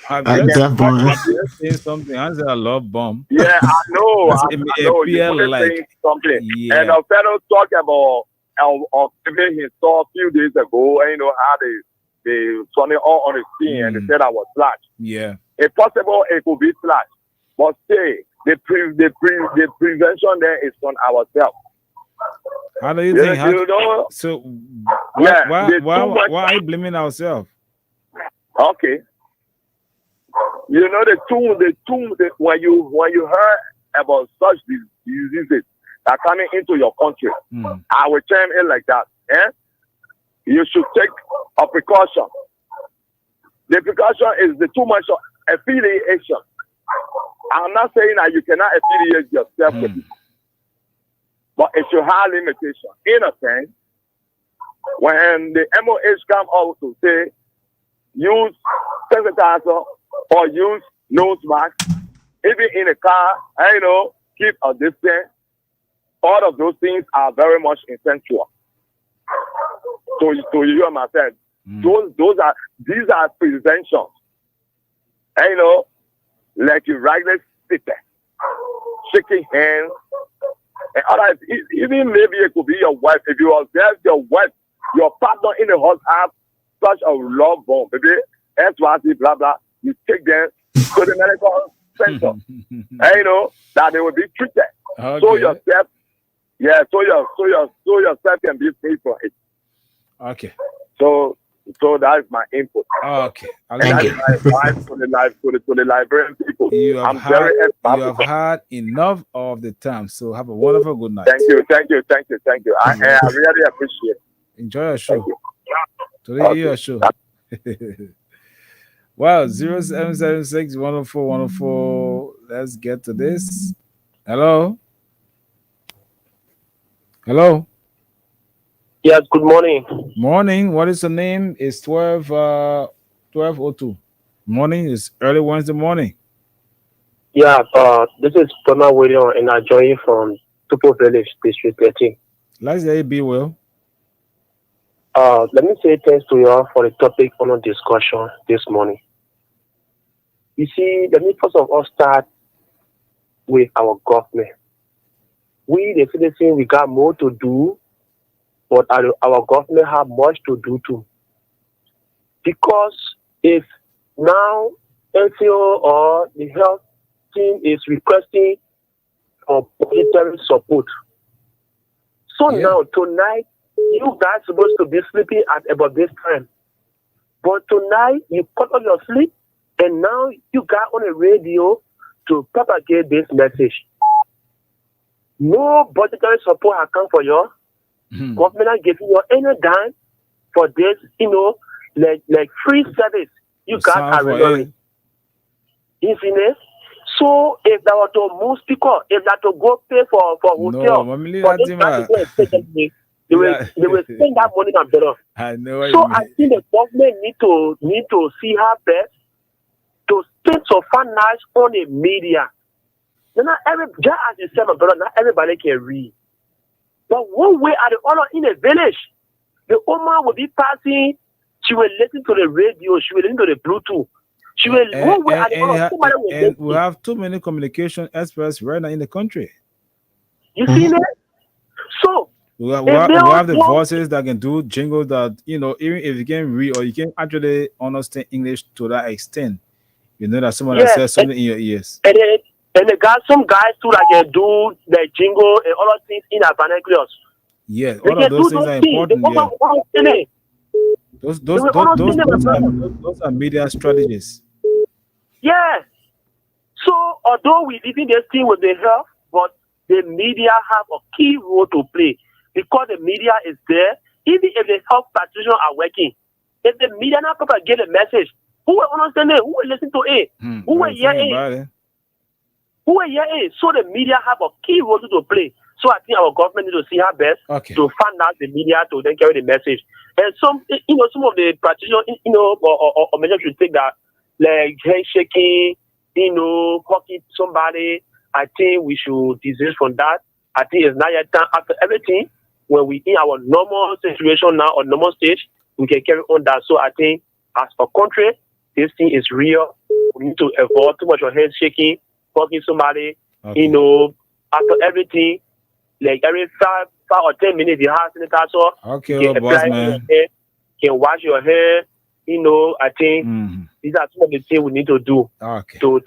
I'm saying something. I said a love bomb. Yeah, I know. I know. You're saying something. Yeah. And a fellow talk about he saw a few days ago, and how they sunny all on the scene, and they said I was flash. Yeah. If possible, it could be flash, but say the prevention there is on ourselves. How do you think? So why are you blaming ourselves? Okay. When you heard about such diseases that are coming into your country, I will term it like that. You should take a precaution. The precaution is the too much affiliation. I'm not saying that you cannot affiliate yourself with it, but it should have limitation. In a sense, when the MOH come out to say use sanitizer or use nose mask, even in a car, keep a distance. All of those things are very much essential. So you and myself, these are preventions. Like you rightly sit shaking hands, and others, even maybe it could be your wife. If you observe your wife, your partner in the house have such a love bomb, baby, SYC, blah blah, you take them to the medical center, that they will be treated. Okay. So yourself, so yourself can be free from it. Okay. So that is my input. Okay. Thank you. My advice to the Liberian people. You have had enough of the time. So have a wonderful good night. Thank you. I really appreciate it. Enjoy your show. Thank you. Your show. Wow, 0776-104-104. Let's get to this. Hello. Yes, good morning. Morning. What is the name? It's 12:02. Morning is early Wednesday morning. Yeah, this is Thomas William, and I join you from Tupo Village, District 13. Let's say be well. Let me say thanks to you all for the topic on the discussion this morning. You see, let me first of all start with our government. We, the citizens, we got more to do, but our government have much to do too. Because if now NCO or the health team is requesting for budgetary support, so now tonight you guys supposed to be sleeping at about this time, but tonight you cut off your sleep, and now you got on the radio to propagate this message. No budgetary support has come for you. Government are giving you any dime for this, like free service. You guys are relying. You see this? So if that were to move speaker, if that to go pay for hotel, no, for this guy to go and take them, they will spend that money on better. I know. So I think the government need to see her best to spend some finance on the media. Not just as you said, my brother, not everybody can read. But one way or the other in a village, the woman will be passing, she will listen to the radio, she will listen to the Bluetooth. She will one way or the other, somebody will listen. We have too many communication experts right now in the country. You see that? So we have the voices that can do jingles that, even if you can read or you can actually understand English to that extent, you know that someone says something in your ears. And they got some guys too that can do the jingle and other things in our vernaculars. Yeah, all of those things are important. Those are media strategies. Yeah. So although we living this thing with the health, but the media have a key role to play because the media is there. Even if the health practitioners are working, if the media not propagate a message, who will understand it? Who will listen to it? Who will hear it? Who will hear it? So the media have a key role to play. So I think our government need to see her best to find out the media to then carry the message. And some of the practitioners, or measures should take that, like handshaking, hugging somebody. I think we should desist from that. I think it's not yet time after everything. When we in our normal situation now or normal stage, we can carry on that. So I think as for country, this thing is real. We need to avoid too much of handshaking, hugging somebody. After everything, like every 5 or 10 minutes, you have sanitizer. Okay, boss man. Can wash your hair. I think these are some of the things we need to do to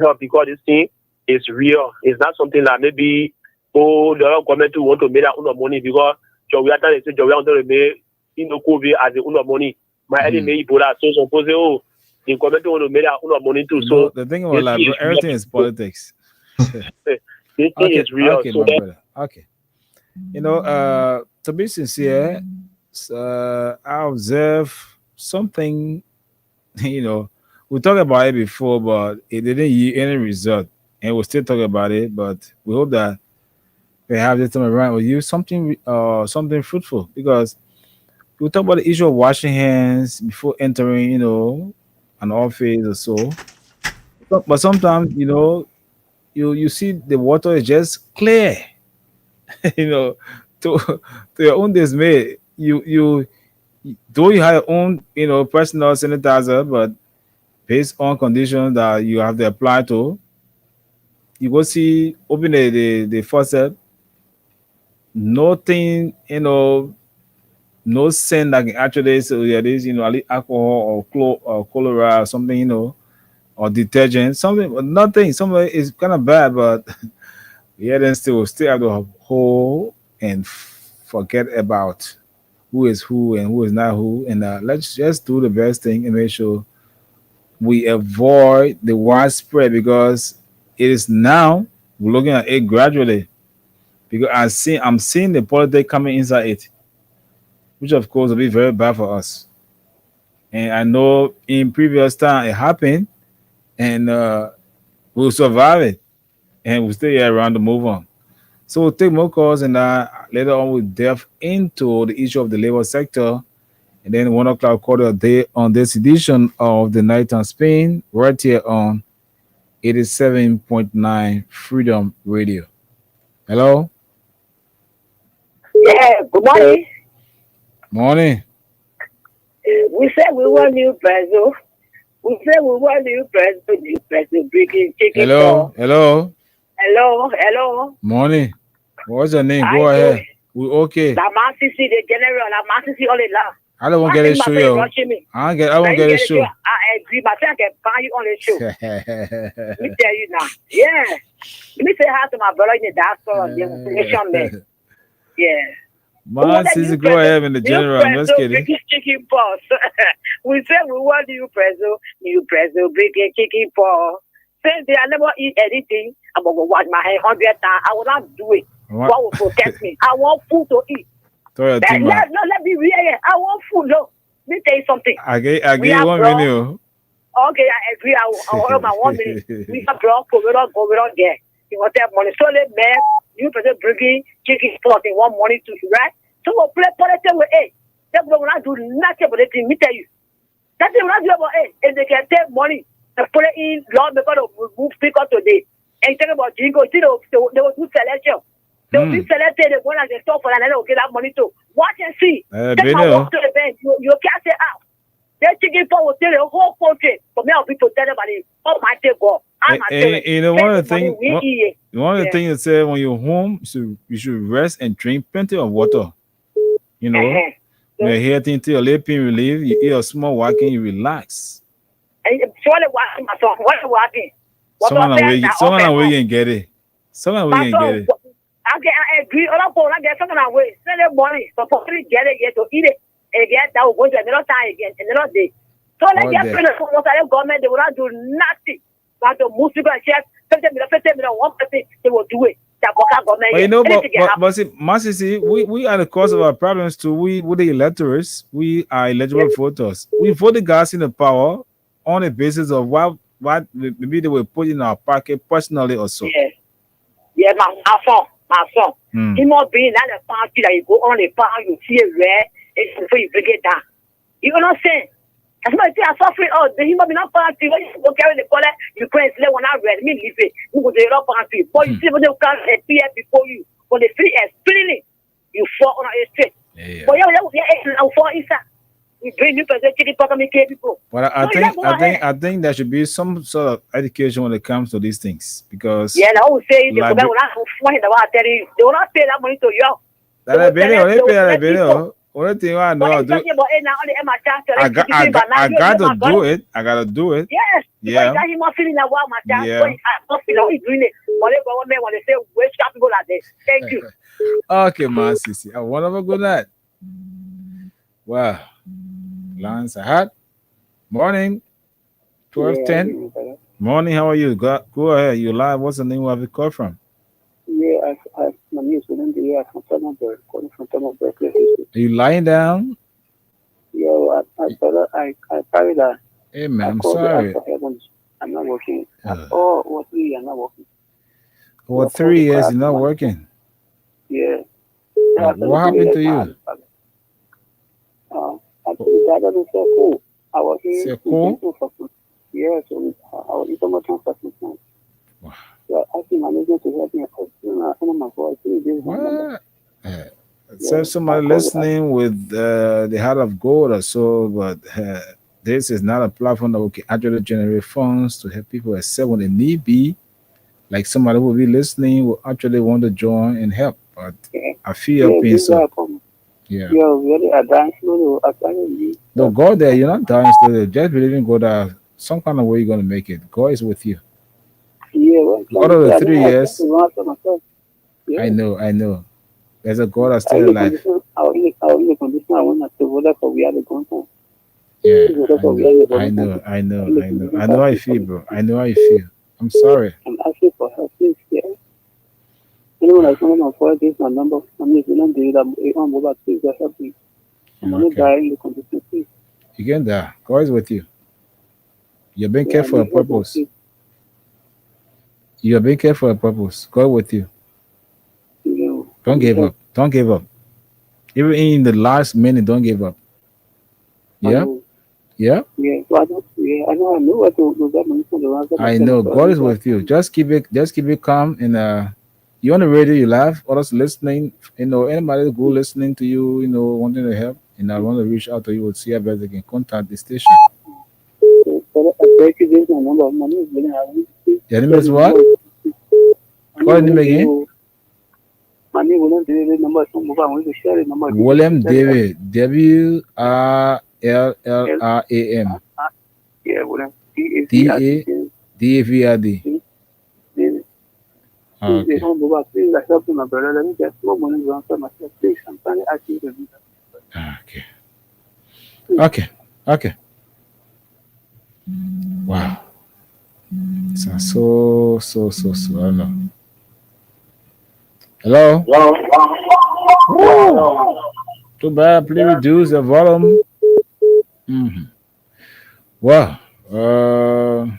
help, because this thing is real. It's not something that maybe the government want to make that own money, because we are trying to say we want to make COVID as the own money. My enemy Ebola, so suppose the government want to make that own money too. So the thing about everything is politics. This thing is real. Okay, my brother. Okay. To be sincere, I observe something, we talked about it before, but it didn't yield any result. And we'll still talk about it, but we hope that we have this time around with you something fruitful, because we talk about the issue of washing hands before entering, an office or so. But sometimes, you see the water is just clear. To your own dismay, you though you have your own, personal sanitizer, but based on conditions that you have to apply to, you go see, open the faucet, nothing, no scent that can actually say, this, alcohol or cholera or something, or detergent, something, but nothing. Something is kind of bad, but then still have to hold and forget about who is who and who is not who. And let's just do the best thing and make sure we avoid the widespread, because it is now we're looking at it gradually. Because I'm seeing the politics coming inside it, which of course will be very bad for us. And I know in previous time it happened, and we'll survive it, and we'll stay here around to move on. So we'll take more calls, and later on we'll delve into the issue of the labor sector. And then 1 o'clock quarter a day on this edition of the Night on Spain, right here on 87.9 Freedom Radio. Hello? Yeah, good morning. Morning. We said we want new peso. We said we want new peso, breaking chicken. Hello? Hello? Morning. What's your name? Go ahead. We okay. La Massisi, the general, La Massisi, all the I don't want to get a show, yo. I won't get a show. I agree, but I can buy you on the show. Let me tell you now. Yeah. Let me say hi to my brother in the diaspora, the information man. Yeah. Man, since go ahead in the general, I'm just kidding. Chicken paws. We said we want new preso, breaking chicken paws. Since I never eat anything, I'm going to wash my hand 100 times. I will not do it. What will protect me? I want food to eat. Let me real. I want food. Look, let me tell you something. I get 1 minute. Okay, I agree. I will my 1 minute. We have drunk, we don't get. You want that money. So let man, you person bringing chicken pot in one morning to you, right? So we'll play politics with that will not do nothing but it. Me tell you. That will not do about if they can take money and put it in law because of move speaker today. And talk about jingo, they will do selection. They will be selected the one as they stop for and then they'll get that money too. Watch and see. Take my work to the bank. You can't say out. That chicken pot will tell the whole country. But me, I'll be to tell everybody, oh my God. You know, one of the things that say when you're home, you should rest and drink plenty of water. You know, when you're here until your lip pain relief, you eat a small walking, you relax. Someone walking. Someone away and get it. Someone away and get it. I agree. All of I get someone away. Send them money. So for free, get it, to eat it. And get that will go to another time again, another day. So let's get from the government, they will not do nothing. But the most people check, 50 million, 1%, they will do it. But you know, but see, we are the cause of our problems too. We the electors, we are eligible voters. We vote the guys in the power on the basis of what maybe they will put in our pocket personally or so. Yeah, my son. He must be in the party that you go on the power, you see it red, it's before you break it down. You know what I'm saying? As much as I'm suffering, he must be not party. When you go carry the color, you can't let one out red. Me leave it. You go to the party. But you see when they come appear before you, when they free and spinning, you fall on a straight. But yeah, fall inside. We bring you present people. But I think there should be some sort of education when it comes to these things because I will say they will not they will not pay that money to you. Only thing I know, I gotta do it. I gotta do it. Yes. Yeah. Thank you. Okay, man, Sissy. A wonderful good night. Wow. Lance Ahat. Morning. 12:10. Morning. How are you? Go ahead. You live. What's the name? Where have you called from? Yeah, my name is William Delia from Thomasburg, calling from Thomasburg. Are you lying down? Yeah, I carried that. Hey, man, I'm sorry. I'm not working. Over 3 years, I'm not working. Over 3 years, you're not working? Yeah. What happened to you? I doesn't say cool. I was here. Say cool? Yeah, so I was in Thomasburg for 6 months. Wow. Yeah, I think my manager to help me. What? So somebody listening with the heart of gold or so, but this is not a platform that we can actually generate funds to help people except when they need be. Like somebody who will be listening will actually want to join and help. But I feel your pain. So yeah. You're very advanced. No, go there. You're not dying slowly. Just believe in God that some kind of way you're going to make it. God is with you. Yeah, out of the 3 years, I know. There's a God that's still alive. Yeah, I know how you feel, bro. I know how you feel. I'm sorry. I'm asking for help, please. Yeah. Anyone that's going to afford this, my number, I'm not doing that. Please help me. I'm going to die in the condition, please. You can die. God is with you. You're being careful for a purpose. You are being careful for a purpose. God with you. Don't give up. Don't give up. Even in the last minute, don't give up. Yeah? Yeah? Yeah. I know what to I know. God is with you. Just keep it calm. And you on the radio, you laugh. Others listening. Anybody who listening to you, wanting to help, and I want to reach out to you, will see how best they can contact the station. Your name is what? Call name again? My name is William David. I want to share it. William David. WRLLRAM. Yeah, William. DAVRD. Okay. Please accept my brother. Let me get more money to answer myself. Please, I'm trying to ask you to do that. Okay. Wow. So. I don't know. Hello? Woo! Too bad. Please reduce the volume. Wow. It's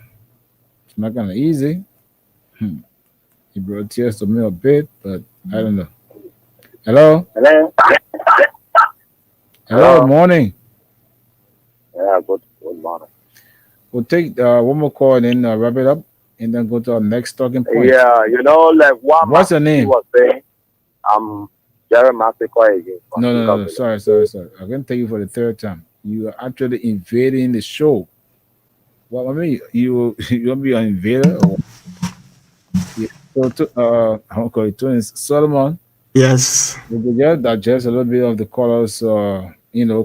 not kind of easy. He brought tears to me a bit, but I don't know. Hello? Hello? Hello, morning. Yeah, good morning. We'll take one more call and then wrap it up and then go to our next talking point. Yeah, like what What's your name? was saying, I'm Jeremiah again. No. Sorry. I'm going to tell you for the third time. You are actually invading the show. Well, I mean, you gonna be an invader? Or... Yeah. So, I won't call it twins. Solomon. Yes. We will just digest a little bit of the callers,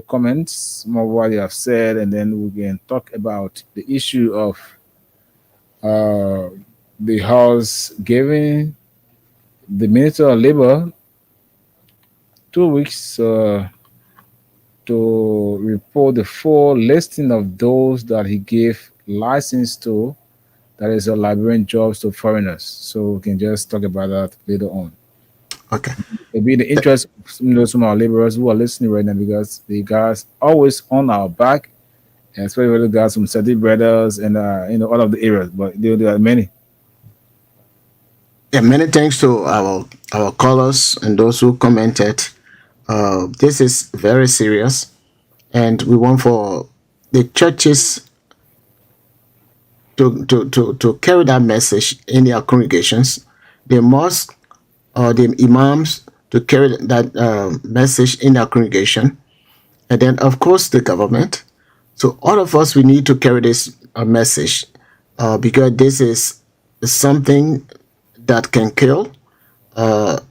comments, some of what they have said, and then we can talk about the issue of the House giving the Minister of Labor 2 weeks to report the full listing of those that he gave license to, that is Liberian jobs to foreigners. So we can just talk about that later on. Okay. It'll be the interest of some of our laborers who are listening right now, because the guys always on our back, and especially the guys from Sadi Brothers and all of the areas, but there are many. Yeah, many thanks to our callers and those who commented. This is very serious, and we want for the churches to carry that message in their congregations, the mosque or the imams to carry that message in their congregation, and then of course the government. So all of us, we need to carry this message because this is something that can kill, and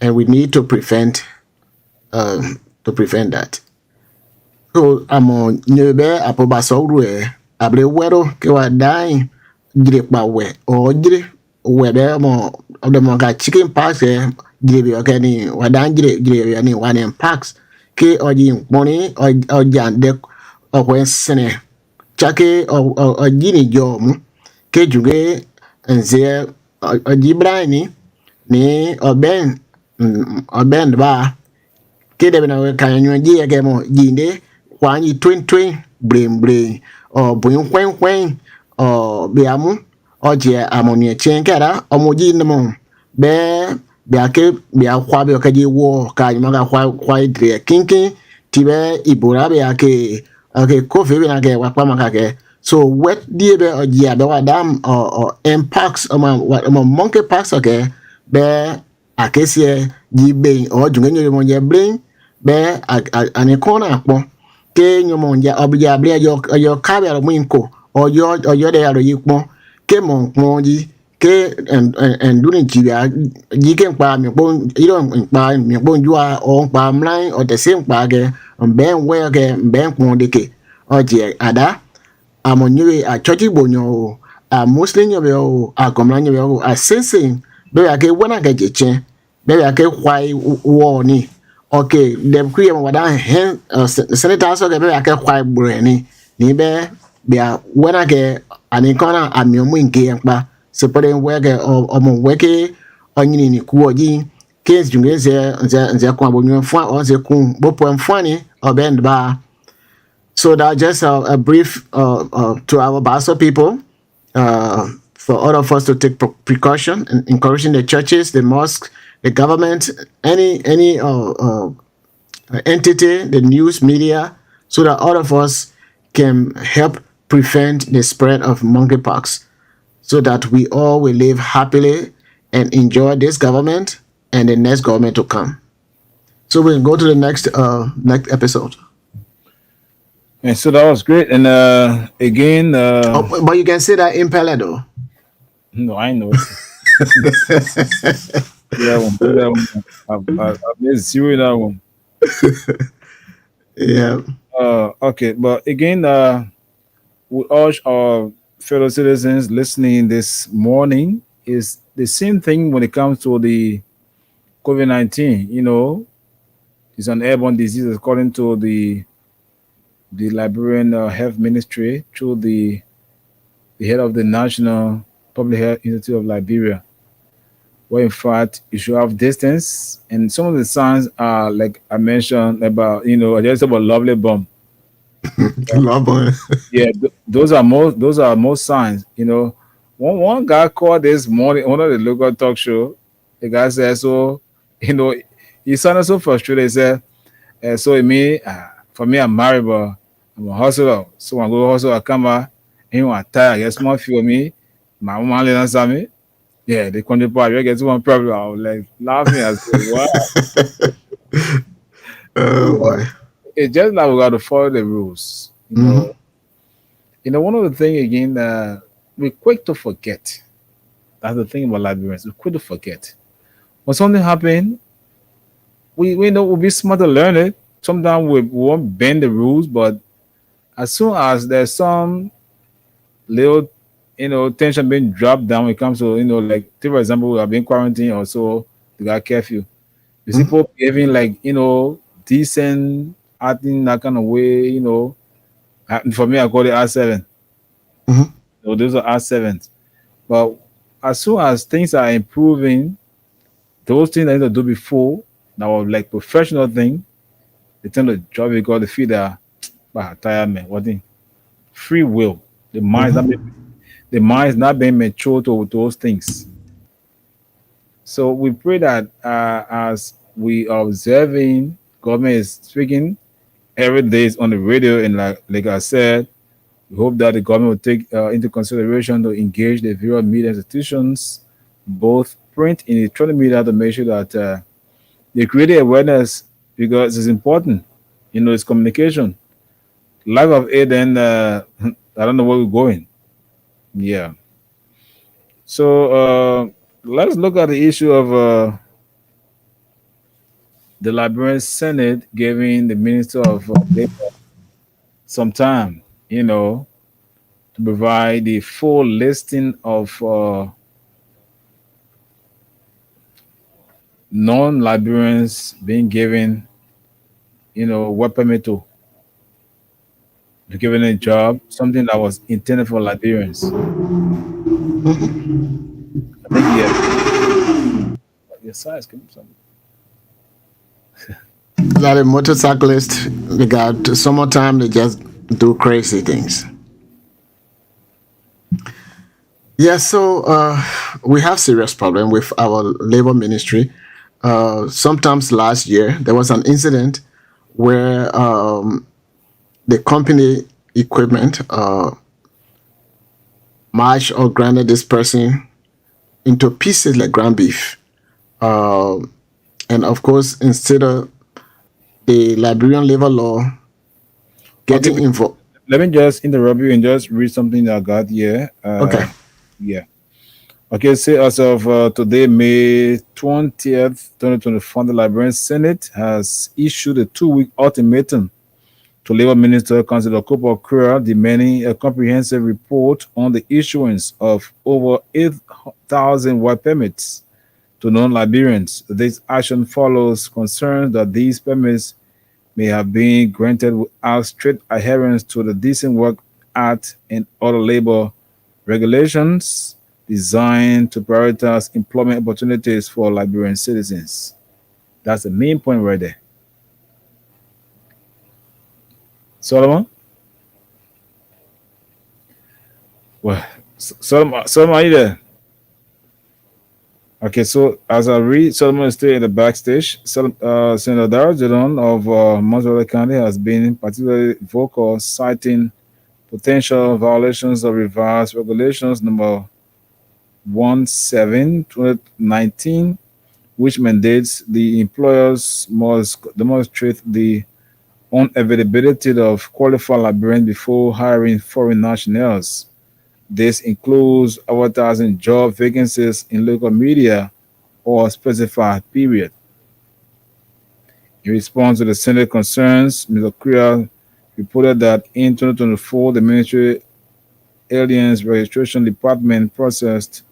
we need to prevent that. So I'm nyebe apoba sawru abre wero ke wa dai jire pa we o jire we be mo the mo ga chicken packs jire bi okay ni wa dan jire ni one in packs ke oji money o jande o kwensene chake o jini jom ke juge nze oji brani ni oben ba ke de na we kan nyu ji ke mo jinde kwa ni twin brain o buin kwen o biamu o je amoni chen kara o mo ji no be bia kwa be ka ji wo ka ma ga kwa dre kinkin ti be ibora be ake ko fe be na ke wa pa ma ka ke so wet die be o ji abe wa dam o impacts o ma monkey packs okay be akesie ji be o junge nyo mo je brain be ani kona akpo ke nyomonja obja blia yo kabe ro mwinko oyo de ro yikpo ke monji ke en duni jibia jike npa mi po iro npa mi po njua o npa mlan o de same pa ge ben we ge ben pon de ke oje ada amonyewe a church bonyo a muslim yo a komlan yo a sensing be ya ke wona ge jechen be ya ke kwai wo ni. Okay, them create wadan hen senator so ke be ake kwai breni ni be when I get an corner amiomu nke npa separe wege omo weke onyini ni ku oji case jungeze nze kwa bonyo fwa onze ku bopo mfani obend ba. So that just a brief to our Basel people, for all of us to take precaution and encouraging the churches, the mosques, the government, any entity, the news media, so that all of us can help prevent the spread of monkeypox, so that we all will live happily and enjoy this government and the next government to come. So we'll go to the next episode. And so that was great. And again, but you can say that in Peledo. No, I know. I've made zero that one. Yeah. Okay, but again, we urge our fellow citizens listening this morning is the same thing when it comes to the COVID-19. You know, it's an airborne disease according to the Liberian Health Ministry through the head of the National Public Health Institute of Liberia, where in fact you should have distance, and some of the signs are like I mentioned about, just about lovely bomb. Yeah, those are most signs. You know, one guy called this morning, one of the local talk show. The guy said, so you know, he sounded so frustrated. He said, so me, for me, I'm married, but I'm a hustler. So I go hustle, I come back, and you want tired, get small for me. My mom only answer me. Yeah, the country part, you get one problem. I was like laughing. I said, wow. Oh boy. It's just like we got to follow the rules. You know, one of the thing again, we're quick to forget. That's the thing about Liberians. We're quick to forget. When something happen, we know we'll be smart to learn it. Sometimes we won't bend the rules, but as soon as there's some little, tension being dropped down when it comes to, like, take for example, we have been quarantined or so, they got curfew. You see people behaving like, decent, acting that kind of way, for me, I call it R7. So those are R7s. But as soon as things are improving, those things I need to do before, that was like professional thing, they tend to drop because they feel that, tired man, what thing? Free will. The mind is not being mature to those things. So we pray that as we are observing, government is speaking every day is on the radio, and like I said, we hope that the government will take into consideration to engage the various media institutions, both print and electronic media, to make sure that they create awareness because it's important. It's communication. Life of it, and I don't know where we're going. Yeah. So let's look at the issue of the Liberian Senate giving the Minister of Labor some time, to provide the full listing of non-Liberians being given, work permit to given a job, something that was intended for Liberians. I think your size can be something. That a motorcyclist, they got summertime, they just do crazy things. Yeah, so we have serious problem with our labor ministry. Sometimes last year there was an incident where the company equipment mashed or grinded this person into pieces like ground beef. And of course, instead of the Liberian labor law getting involved. Let me just interrupt you and just read something that I got here. Okay. Yeah. Okay, so as of today, May 20th, 2024, the Liberian Senate has issued a 2-week ultimatum to Labor Minister Councilor Cooper, demanding a comprehensive report on the issuance of over 8,000 work permits to non-Liberians. This action follows concerns that these permits may have been granted without strict adherence to the Decent Work Act and other labor regulations designed to prioritize employment opportunities for Liberian citizens. That's the main point right there. Solomon? Well, Solomon, are you there? Okay, so as I read, Solomon is still in the backstage. Senator Darrell Jadon of Montgomery County has been particularly vocal, citing potential violations of revised regulations number 17/2019, which mandates the employers must demonstrate the unavailability of qualified Liberians before hiring foreign nationals. This includes advertising job vacancies in local media or a specified period. In response to the Senate concerns, Mr. Creel reported that in 2024, the Ministry Aliens Registration Department processed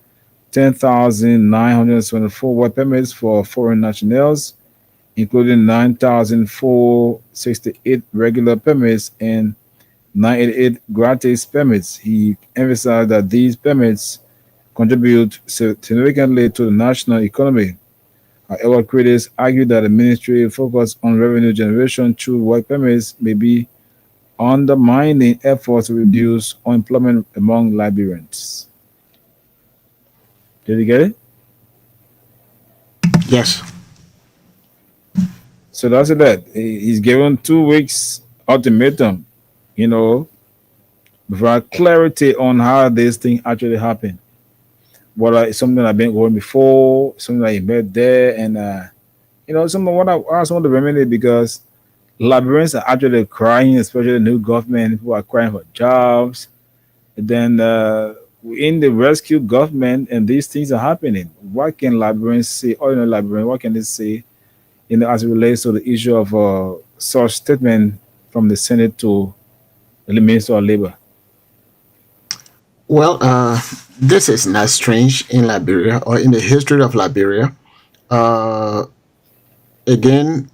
10,924 work permits for foreign nationals, including 9,468 regular permits and 988 gratis permits. He emphasized that these permits contribute significantly to the national economy. However, critics argue that the ministry focus on revenue generation through work permits may be undermining efforts to reduce unemployment among Liberians. Did you get it? Yes. So that's it. He's given 2 weeks ultimatum, you know, for clarity on how this thing actually happened. Whether it's something I've been going before, something that he met there, and some of what I some of the remedy because Liberians are actually crying, especially the new government. People are crying for jobs. And then in the rescue government, and these things are happening. What can Liberians say? Or Liberians, what can they say? As it relates to the issue of such statement from the Senate to the Minister of Labor. Well, this is not strange in Liberia or in the history of Liberia. Again,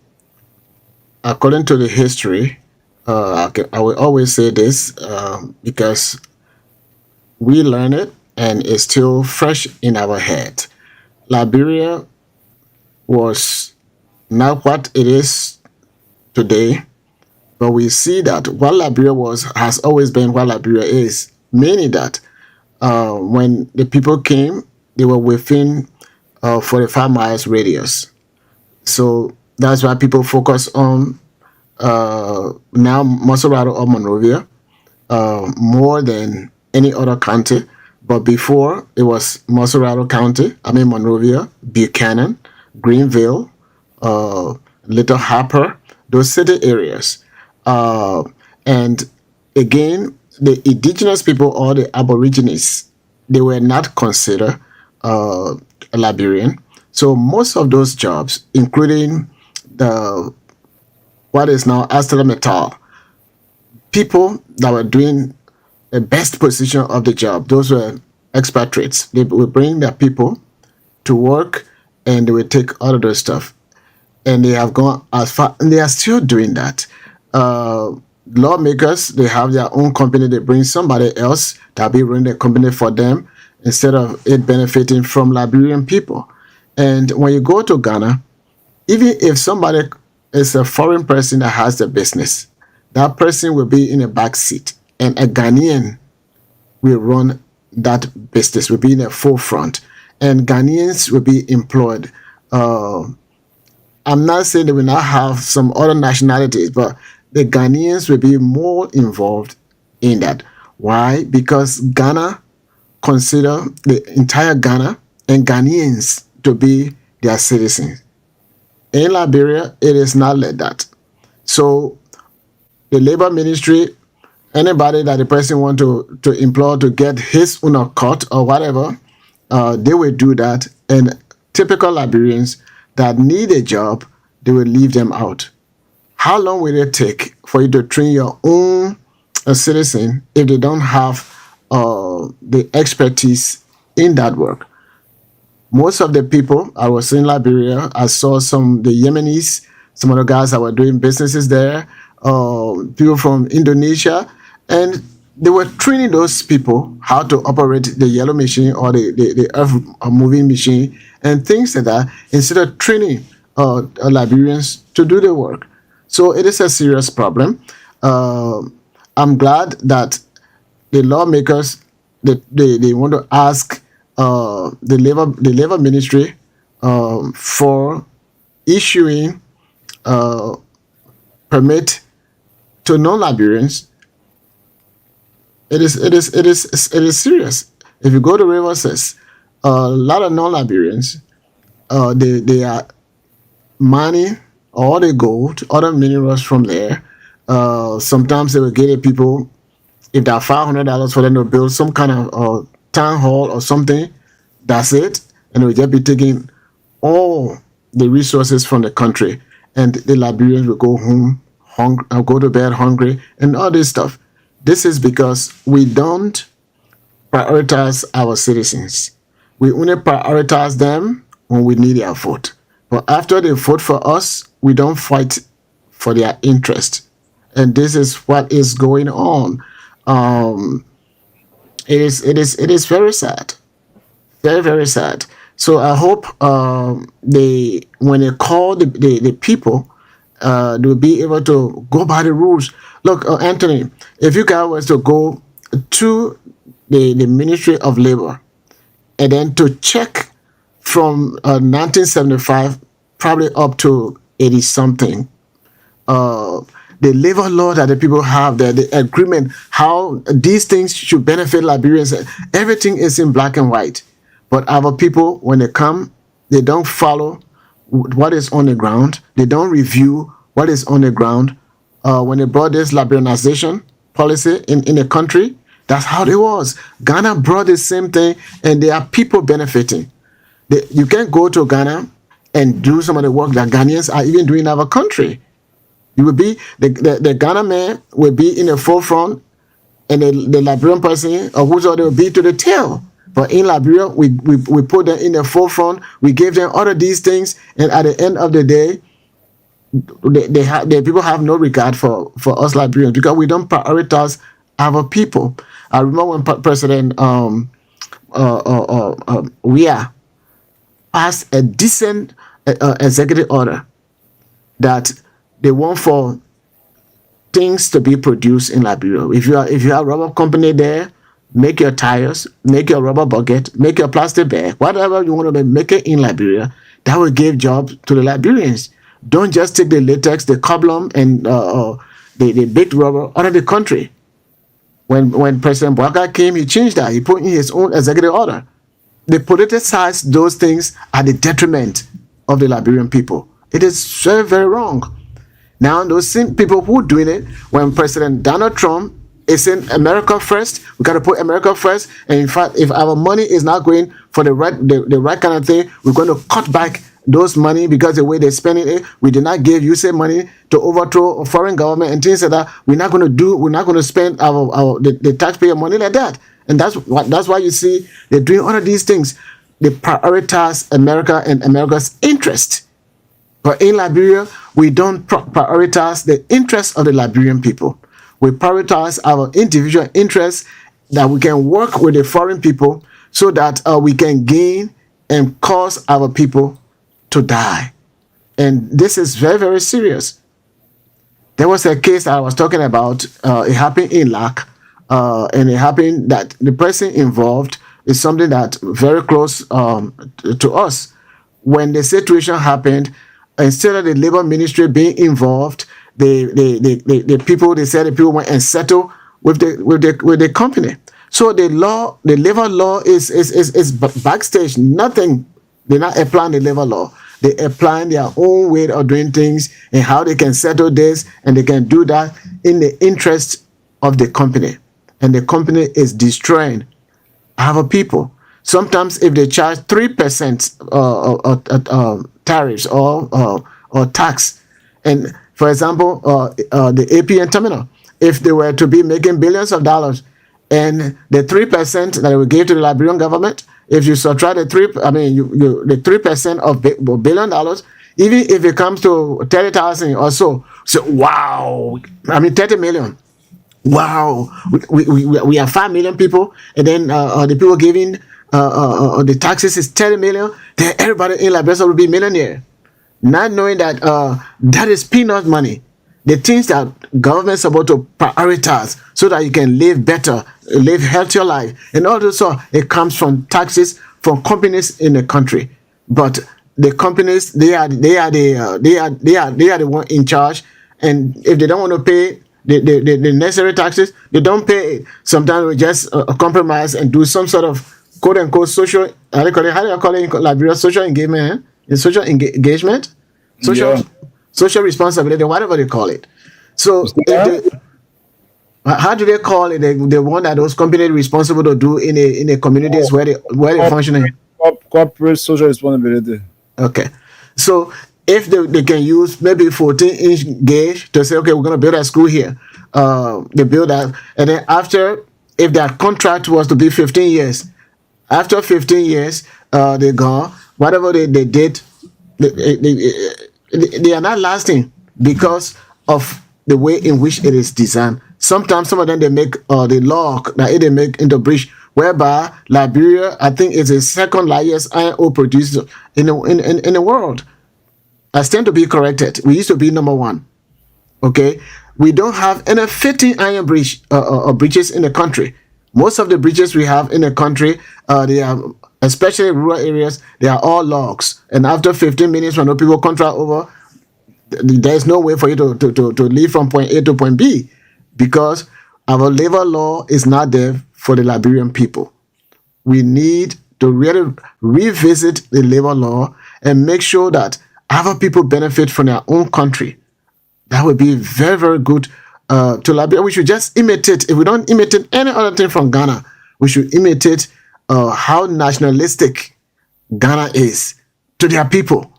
according to the history, I will always say this because we learn it and it's still fresh in our head. Liberia was not what it is today, but we see that what Liberia has always been what Liberia is, meaning that when the people came, they were within 45 miles radius. So that's why people focus on now Masurado or Monrovia more than any other county. But before, it was Monrovia, Buchanan, Greenville, Little Harper, those city areas. And again, the indigenous people or the aborigines, they were not considered Liberian. So most of those jobs, including what is now ArcelorMittal, people that were doing the best position of the job, those were expatriates. They would bring their people to work and they would take all of those stuff. And they have gone as far, and they are still doing that. Lawmakers, they have their own company, they bring somebody else that'll be running the company for them instead of it benefiting from Liberian people. And when you go to Ghana, even if somebody is a foreign person that has the business, that person will be in a back seat, and a Ghanaian will run that business, will be in the forefront, and Ghanaians will be employed. I'm not saying they will not have some other nationalities, but the Ghanaians will be more involved in that. Why? Because Ghana consider the entire Ghana and Ghanaians to be their citizens. In Liberia, it is not like that. So the labor ministry, anybody that the person want to employ to get his own cut or whatever, they will do that. And typical Liberians that need a job, they will leave them out. How long will it take for you to train your own citizen if they don't have the expertise in that work? Most of the people I was in Liberia, I saw the Yemenis, some of the guys that were doing businesses there, people from Indonesia, and they were training those people how to operate the yellow machine or the earth moving machine and things like that, instead of training Liberians to do the work. So it is a serious problem. I'm glad that the lawmakers they want to ask the labor ministry for issuing permit to non-Liberians. It is serious. If you go to Rivers, a lot of non-Liberians, they are mining all the gold, other minerals from there. Sometimes they will get it people, if they are $500 for them to build some kind of town hall or something, that's it. And they will just be taking all the resources from the country. And the Liberians will go home, go to bed hungry, and all this stuff. This is because we don't prioritize our citizens. We only prioritize them when we need their vote. But after they vote for us, we don't fight for their interest. And this is what is going on. It is very sad. Very, very sad. So I hope when they call the people they'll be able to go by the rules. Look, Anthony, if you guys was to go to the Ministry of Labor and then to check from 1975 probably up to 80 something, the labor law that the people have there, the agreement, how these things should benefit Liberians, everything is in black and white. But our people, when they come, they don't follow what is on the ground. They don't review what is on the ground. When they brought this liberalization policy in the country, that's how it was. Ghana brought the same thing, and there are people benefiting. You can't go to Ghana and do some of the work that Ghanaians are even doing in our country. You will be the Ghana man will be in the forefront, and the Liberian person or whoever will be to the tail. But in Liberia, we put them in the forefront. We gave them all of these things, and at the end of the day, the people have no regard for us Liberians because we don't prioritize our people. I remember when President Weah passed a decent executive order that they want for things to be produced in Liberia. If you have a rubber company there, make your tires, make your rubber bucket, make your plastic bag, whatever you want to make it in Liberia, that will give jobs to the Liberians. Don't just take the latex, the cobblum, and the big rubber out of the country. When President Bouaka came, he changed that. He put in his own executive order. They politicize those things at the detriment of the Liberian people. It is very, very wrong. Now, those same people who are doing it, when President Donald Trump is in America first, we got to put America first. And in fact, if our money is not going for the right kind of thing, we're going to cut back those money because the way they're spending it, we did not give USAID money to overthrow a foreign government and things like that. We're not going to spend the taxpayer money like that. And that's why you see they're doing all of these things. They prioritize America and America's interest. But in Liberia, we don't prioritize the interests of the Liberian people. We prioritize our individual interests that we can work with the foreign people so that we can gain and cause our people to die. And this is very, very serious. There was a case I was talking about. It happened in LAC, and it happened that the person involved is something that very close to us. When the situation happened, instead of the labor ministry being involved, the people went and settled with the company. So the labor law is backstage. Nothing. They're not applying the labor law. They applying their own way of doing things and how they can settle this, and they can do that in the interest of the company. And the company is destroying our people. Sometimes if they charge 3% tariffs or tax, and for example, the APN terminal, if they were to be making billions of dollars, and the 3% that they will give to the Liberian government, if you subtract the 3% of $1 billion, even if it comes to 30,000 or so, wow, 30 million. Wow, we have 5 million people, and then the people giving the taxes is 30 million. Then everybody in Liberia will be millionaire, not knowing that that is peanut money. The things that government is supposed to prioritize so that you can live better, live healthier life, and all this stuff, it comes from taxes from companies in the country. But the companies, they are the one in charge, and if they don't want to pay the necessary taxes, they don't pay it. Sometimes we just compromise and do some sort of quote unquote social. How do you call it in Liberia? Social engagement. Social engagement. Social responsibility, whatever they call it. So, how do they call it? The one that those companies are responsible to do in the communities where they functioning. Corporate social responsibility. Okay, so if they can use maybe 14-inch gauge to say, okay, we're going to build a school here. They build that, and then after, if that contract was to be 15 years, after 15 years, they're gone. Whatever they did, they are not lasting because of the way in which it is designed. Sometimes some of them they make the law that they make into bridge, whereby Liberia, I think, is the second largest iron ore producer in the world. I stand to be corrected. We used to be number one. Okay, we don't have any 15 iron bridges in the country. Most of the bridges we have in the country, they are, especially rural areas, they are all logs. And after 15 minutes, when the people contract over, there is no way for you to leave from point A to point B, because our labor law is not there for the Liberian people. We need to really revisit the labor law and make sure that other people benefit from their own country. That would be very, very good to Liberia. We should just imitate. If we don't imitate any other thing from Ghana, we should imitate how nationalistic Ghana is to their people.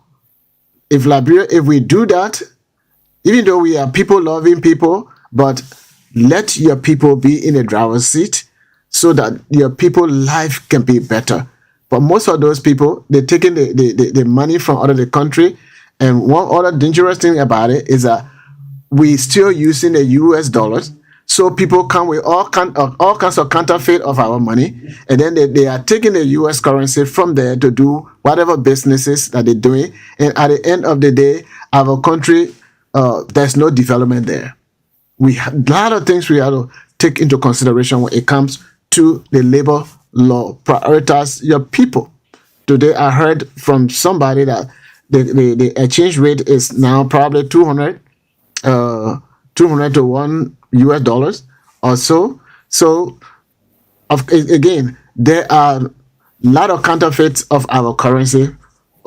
If Liberia, if we do that, even though we are people-loving people, but let your people be in the driver's seat so that your people's life can be better. But most of those people, they're taking the money from out of the country. And one other dangerous thing about it is that we still using the US dollars. So people come with all kinds of counterfeit of our money. And then they are taking the US currency from there to do whatever businesses that they're doing. And at the end of the day, our country, there's no development there. We have a lot of things we have to take into consideration when it comes to the labor law. Prioritize your people. Today I heard from somebody that the exchange rate is now probably 200 to $1 US or so. So again, there are a lot of counterfeits of our currency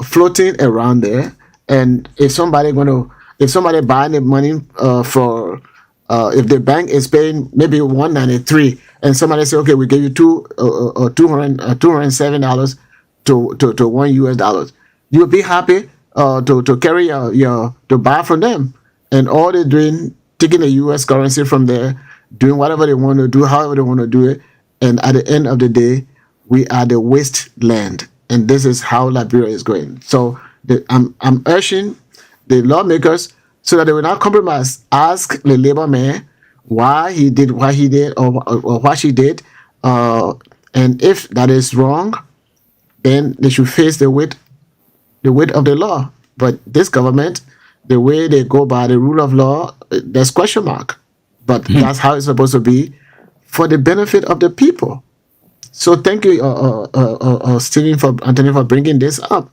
floating around there. And if somebody buying the money for if the bank is paying maybe $193, and somebody say, okay, we give you $207 to $1 US, you'll be happy to carry to buy from them. And all they're doing, taking the US currency from there, doing whatever they want to do, however they want to do it. And at the end of the day, we are the wasteland. And this is how Liberia is going. So I'm urging the lawmakers, so that they will not compromise, ask the labor man why he did what he did or what she did. And if that is wrong, then they should face the weight of the law. But this government, the way they go by the rule of law, there's question mark. But that's how it's supposed to be, for the benefit of the people. So thank you, Stephen, Anthony, for bringing this up.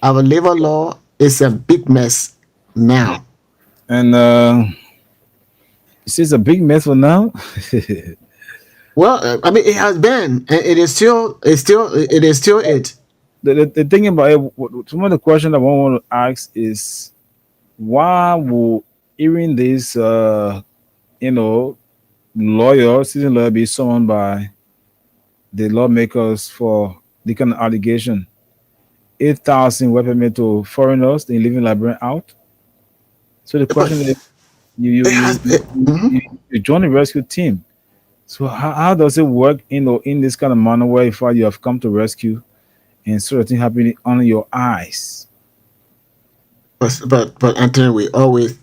Our labor law is a big mess now. And it's a big mess for now. Well, I mean, it has been, and it is still it. The thing about it, some of the questions I want to ask is, why will even this citizen lawyer be summoned by the lawmakers for the kind of allegation? 8,000 work permit to foreigners, they leaving Liberian out. So the question is, you join the rescue team. So how does it work, in this kind of manner where you have come to rescue and sort of thing happening under your eyes? But Anthony, we always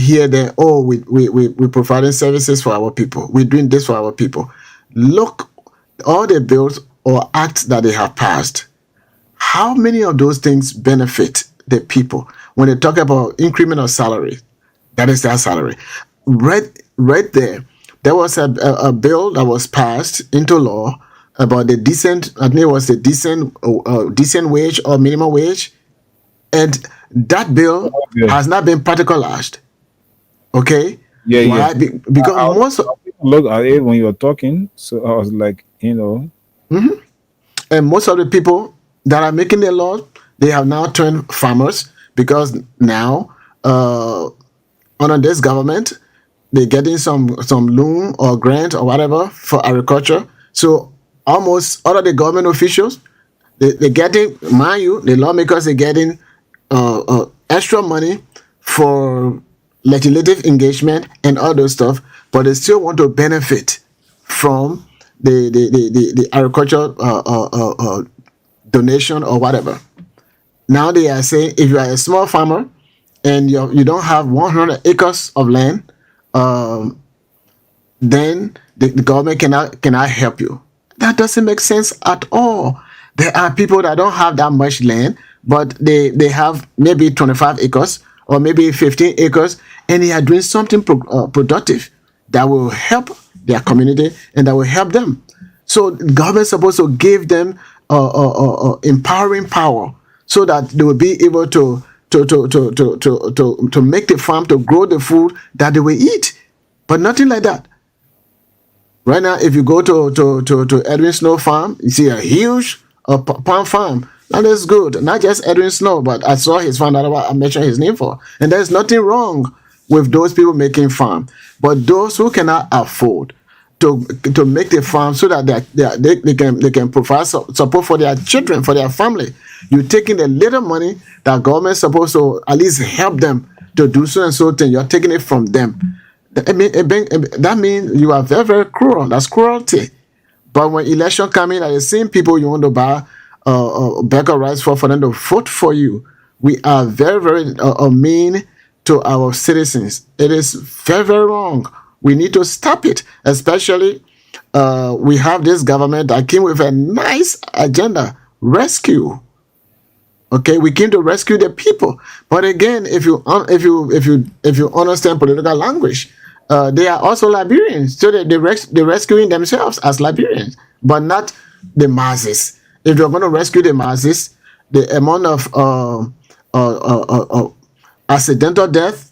hear that, oh, we providing services for our people. We're doing this for our people. Look, all the bills or acts that they have passed, how many of those things benefit the people? When they talk about increment of salary, that is their salary. Right there was a bill that was passed into law about the decent, I think it was the decent wage or minimum wage, and that bill has not been practicalized. Okay? Yeah. Why? Because most look at it when you were talking, so I was like, and most of the people that are making the law, they have now turned farmers, because now under this government, they're getting some loan or grant or whatever for agriculture. So almost all of the government officials, they're getting, mind you, the lawmakers are getting extra money for legislative engagement and all those stuff, but they still want to benefit from the agriculture donation or whatever. Now they are saying, if you are a small farmer and you don't have 100 acres of land, then the government cannot help you. That doesn't make sense at all. There are people that don't have that much land, but they have maybe 25 acres or maybe 15 acres, and they are doing something productive that will help their community and that will help them. So government is supposed to give them empowering power so that they will be able to make the farm, to grow the food that they will eat. But nothing like that. Right now, if you go to Edwin Snow Farm, you see a huge palm farm. Now that's good. Not just Edwin Snow, but I saw his farm that I mentioned his name for. And there's nothing wrong with those people making farm. But those who cannot afford to make the farm so that they can provide support for their children, for their family, you're taking the little money that government is supposed to at least help them to do so and so thing. You're taking it from them. That means you are very, very cruel. That's cruelty. But when election come in, the same people you want to buy a bag of rice for them to vote for you, we are very, very mean to our citizens. It is very, very wrong. We need to stop it. Especially, we have this government that came with a nice agenda, rescue. Okay, we came to rescue the people. But again, if you understand political language, they are also Liberians. So they're rescuing themselves as Liberians, but not the masses. If you're going to rescue the masses, the amount of accidental death,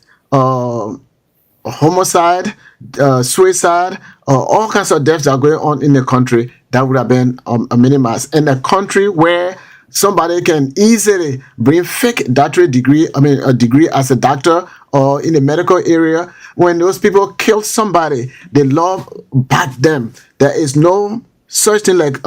homicide, suicide, all kinds of deaths that are going on in the country, that would have been minimized. In a country where somebody can easily bring fake doctorate degree, a degree as a doctor or in the medical area, when those people kill somebody, the law back them. There is no such thing like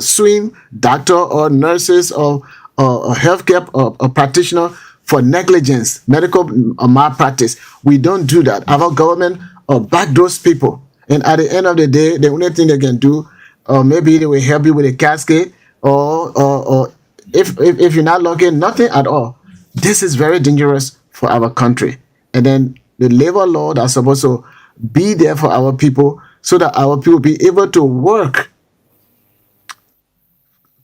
suing doctor or nurses or healthcare or practitioner for negligence, medical malpractice. We don't do that. Our government back those people. And at the end of the day, the only thing they can do, maybe they will help you with a casket, or if you're not lucky, nothing at all. This is very dangerous for our country. And then the labor law that's supposed to be there for our people so that our people be able to work.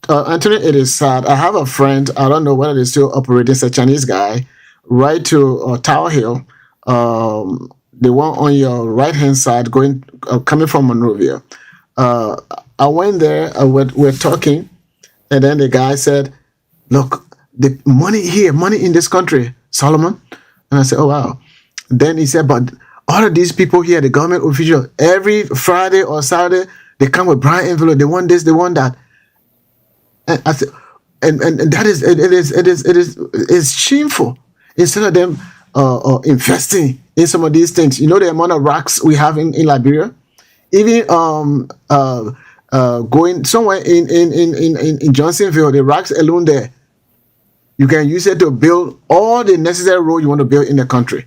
Anthony, it is sad. I have a friend, I don't know whether they're still operating, it's a Chinese guy, right to Tower Hill, the one on your right-hand side coming from Monrovia. I went there, we're talking, and then the guy said, look, the money here, money in this country, Solomon. And I said, oh, wow. Then he said, but all of these people here, the government officials, every Friday or Saturday, they come with brown envelope. They want this, they want that. And I said, and that is, it's shameful. Instead of them investing in some of these things, you know the amount of racks we have in Liberia? Even going somewhere in Johnsonville, the racks alone there, you can use it to build all the necessary road you want to build in the country.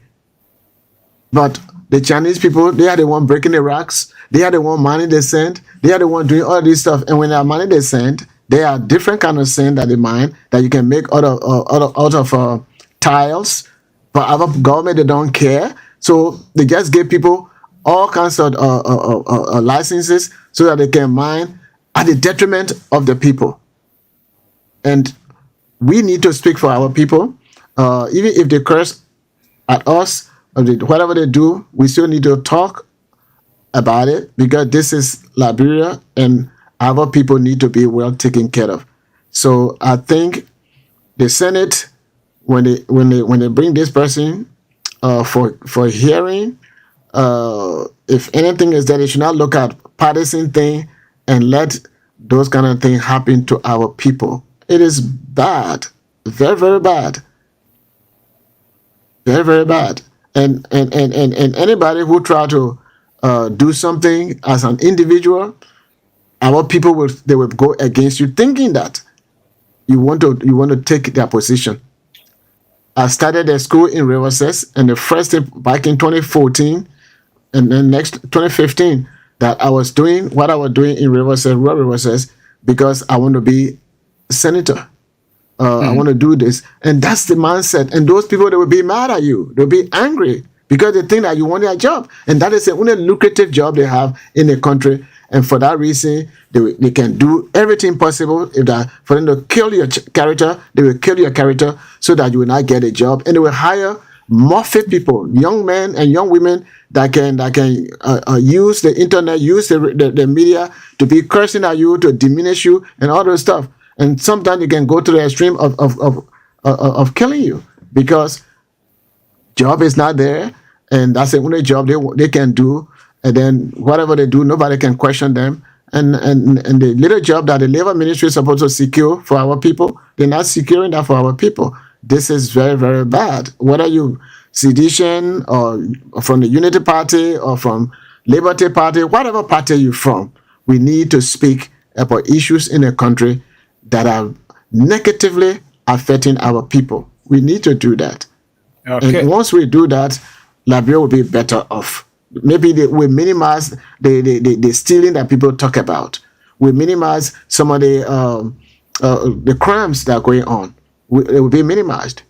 But the Chinese people, they are the one breaking the racks. They are the one mining the sand. They are the one doing all this stuff. And when they are mining the sand, there are different kind of sand that they mine that you can make out of tiles. But our government, they don't care. So they just give people all kinds of licenses so that they can mine at the detriment of the people. And we need to speak for our people. Even if they curse at us, or whatever they do, we still need to talk about it because this is Liberia and our people need to be well taken care of. So I think the Senate, when they bring this person for hearing, if anything is that they should not look at partisan thing and let those kind of things happen to our people. It is bad, very, very bad, very, very bad. And anybody who try to do something as an individual, our people will go against you, thinking that you want to take their position. I started a school in Riverside, and the first thing back in 2014, and then next 2015, that I was doing what I was doing in Riverside, because I want to be a senator. I want to do this. And that's the mindset. And those people, they will be mad at you. They'll be angry because they think that you want their job. And that is the only lucrative job they have in the country. And for that reason, they can do everything possible. If that for them to kill your character, they will kill your character so that you will not get a job. And they will hire more fit people, young men and young women that can use the internet, use the media to be cursing at you, to diminish you, and all those stuff. And sometimes you can go to the extreme of killing you because job is not there, and that's the only job they can do. And then whatever they do, nobody can question them. And the little job that the labor ministry is supposed to secure for our people, they're not securing that for our people. This is very, very bad. Whether you sedition or from the Unity Party or from Liberty Party, whatever party you're from, we need to speak about issues in the country that are negatively affecting our people. We need to do that. Okay. And once we do that, Liberia will be better off. Maybe we minimize the stealing that people talk about. We minimize some of the crimes that are going on. It will be minimized.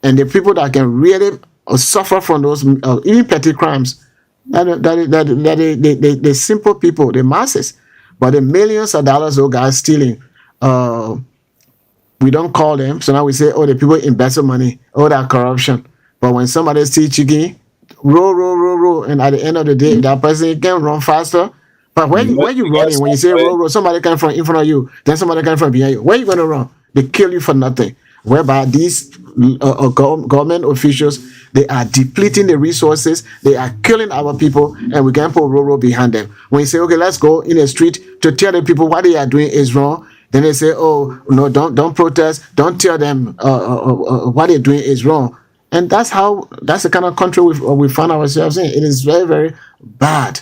And the people that can really suffer from those, even petty crimes, the simple people, the masses, but the millions of dollars those guys stealing, we don't call them. So now we say, oh, the people embezzle money, oh, that corruption. But when somebody steals chicken, roll, and at the end of the day, that person can run faster. But when you running, when you say roll, somebody come from in front of you, then somebody come from behind you. Where you going to run? They kill you for nothing. Whereby these government officials, they are depleting the resources, they are killing our people, and we can put roll behind them. When you say, okay, let's go in the street to tell the people what they are doing is wrong, then they say, oh, no, don't protest, don't tell them what they're doing is wrong. And that's the kind of country we find ourselves in. It is very, very bad.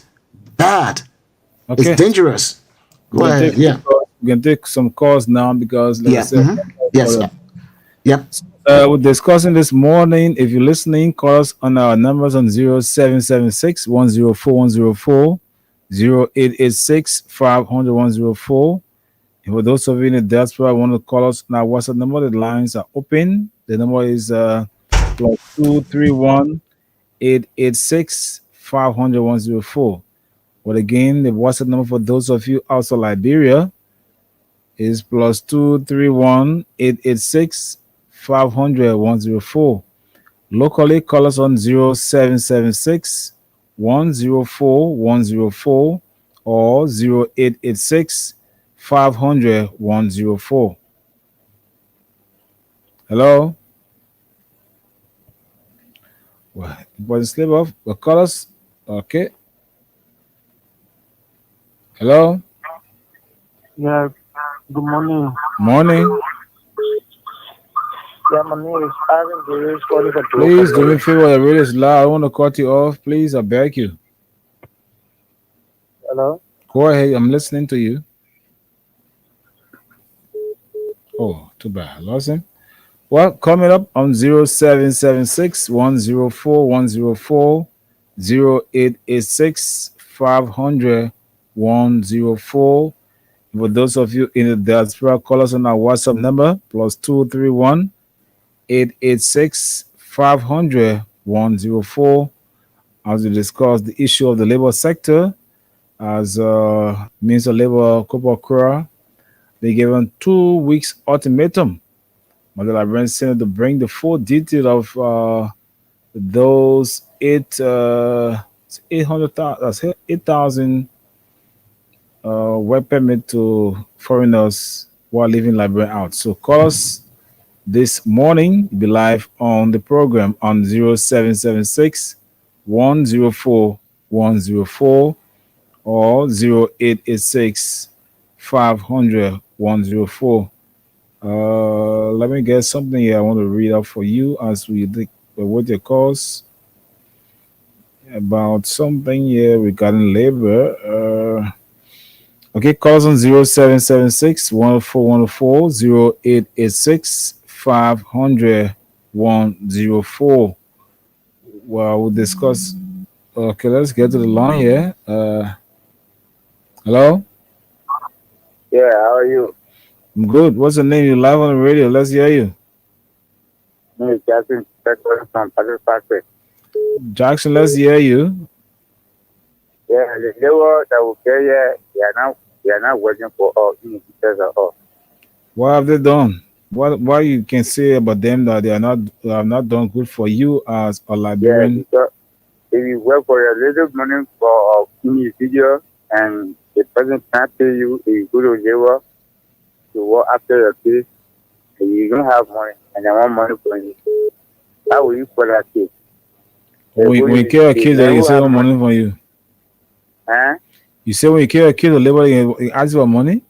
Okay. It's dangerous. Go ahead. Yeah. We can take some calls now because yes. Yep. We're discussing this morning. If you're listening, call us on our numbers on 0776 104 104, 0886 500 104. And for those of you in the diaspora want to call us on our WhatsApp number, the lines are open. The number is +231 886 500 104. But again, the WhatsApp number for those of you outside Liberia is +231 886 500 104. Locally, call us on 0776 104 104 or 0886 500 104. Hello? Well, it was slip off. But call us. Okay. Hello? Yeah, good morning. Morning. Yeah, my name is Ivan Guru. Please do me a favor. The radio is loud. I want to cut you off. Please, I beg you. Hello? Go ahead. I'm listening to you. Oh, too bad. I lost him. Well, coming up on 0776 104 104, 0886 500 104. For those of you in the diaspora, call us on our WhatsApp number +231 886 500 104 as we discuss the issue of the labor sector. As Minister of Labor Kopa Kura, they given 2 weeks ultimatum by the Liberian Senate to bring the full detail of those 8,000 work permit to foreigners who are leaving Liberia out. So call us this morning. Be live on the program on 0776 104 104 or 0886 500 104. Let me get something here I want to read out for you as we what your calls about something here regarding labor. Okay, call us on 0776 104 104, 0886 500 104. Well, we'll discuss. Okay, let's get to the line here. Hello? Yeah, how are you? I'm good. What's your name? You're live on the radio. Let's hear you. My name is Jackson from Patrick. Jackson, let's hear you. Yeah, the labor that will pay here, they are not working for us, because of us. What have they done? What you can say about them that they have not done good for you as a Yeah, Liberian? because if you work for a little money for individual and the person can't pay you, if you go to labor to work after your pay, and you don't have money and they want money from you, how will you for that case? When you kill a kid, they say have money from you. Huh? You say when you kill a kid, the labor they ask you for money.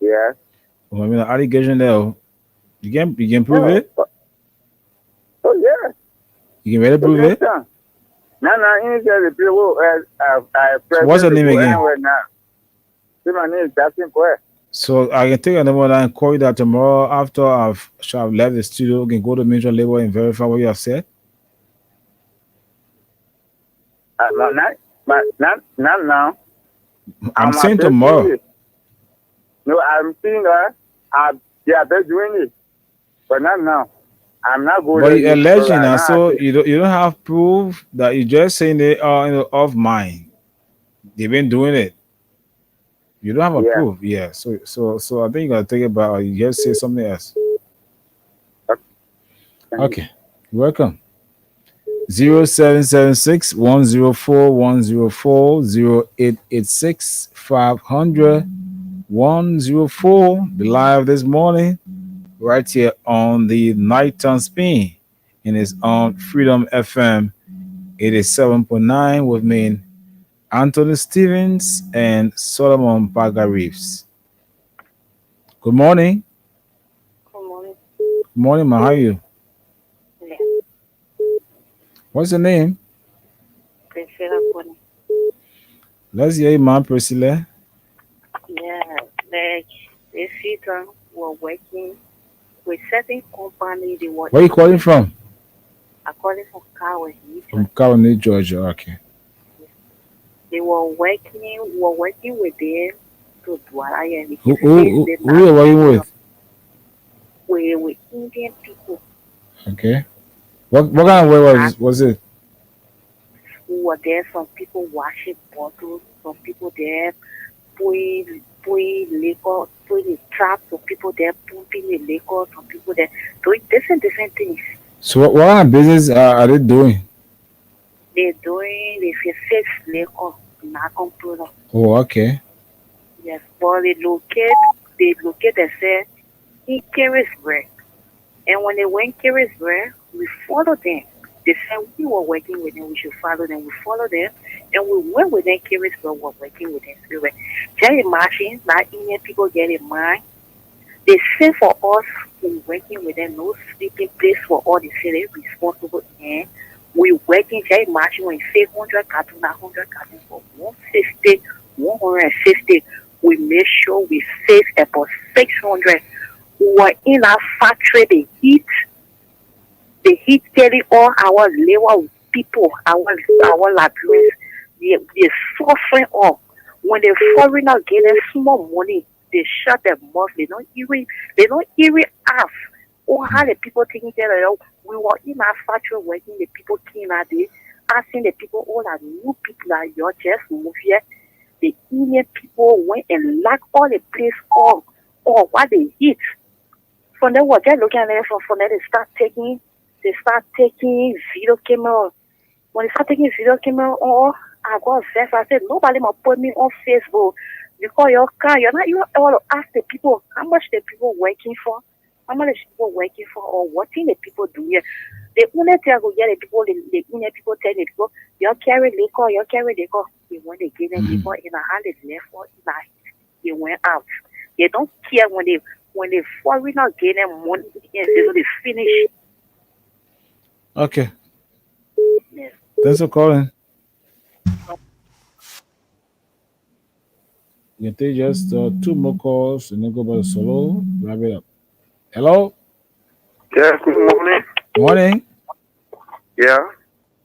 Yeah. Well, I mean, allegation there. You can prove it. Oh yeah. You can really prove it. No, in the people So what's your name again? Now. See, my name is Justin Poe. So I can take another one and call you that tomorrow after I've left the studio. We can go to Major Labor and verify what you have said. Not now. I'm saying tomorrow. No, I'm seeing that. Yeah, they're doing it, but not now. I'm not going. But you're alleging now, so you don't have proof that you're just saying they are off mind. They've been doing it. You don't have a proof, yeah. So I think you gotta take it back, or you just say something else. Okay, welcome. 0776 104 104 0886 500 104. Be live this morning, right here on the Nighttime Spin, and it's on Freedom FM 87.9 with me, Anthony Stevens and Solomon Baga Reeves. Good morning. Good morning. Good morning, ma. How are you? Yeah. What's your name? Priscilla Bonnie. Let's hear you, ma, Priscilla. Yeah, like this season we're working with certain company. Where are you calling from? I'm calling from Cowan. From Cowan, Georgia. Okay. They were working with them to Dwara. Who are you working with? With Indian people. Okay. What kind of work was it? We were there. Some people washing bottles. Some people there pouring liquor, pouring the trap. Some people there pumping the liquor. Some people there doing different things. So what kind of business are they doing? They're doing the fix liquor, not computer. Oh, okay. Yes, but they locate themselves in Carisburg. And when they went Carisburg, we followed them. They said we were working with them, we should follow them. We followed them, and we went with them. Carisburg were working with them. So we were just imagine that Indian people get in mind. They say for us, we working with them, no sleeping place for all. They say they're responsible. And we working, just imagine when you say 100 cartons, 100 cartons for 150, 150. We make sure we save about 600. We were in our factory, the heat getting all our labor people, our Liberians, they're suffering all. When the foreigner get them small money, they shut their mouth. They don't even ask. Or how the people taking care of. We were in our factory working. The people came out there asking the people, all our new people that you're just move here. The Indian people went and locked all the place off, or what they eat. From there, what they're looking at them from there, they start taking video camera. When they start taking video camera, I got vexed. I said, nobody must put me on Facebook because your car, you're not even able to ask the people how much the people working for, or what thing the people do here. The only thing I go get the people, the Indian people tell the people, you carry liquor. They want to give them liquor in a hand, they left for night. They went out. They don't care when they foreigner get them money, they finish. Okay. Yes. Thanks for calling. You can take just 2 more calls and then go back to solo. Wrap it up. Hello? Yeah, good morning. Morning. Yeah.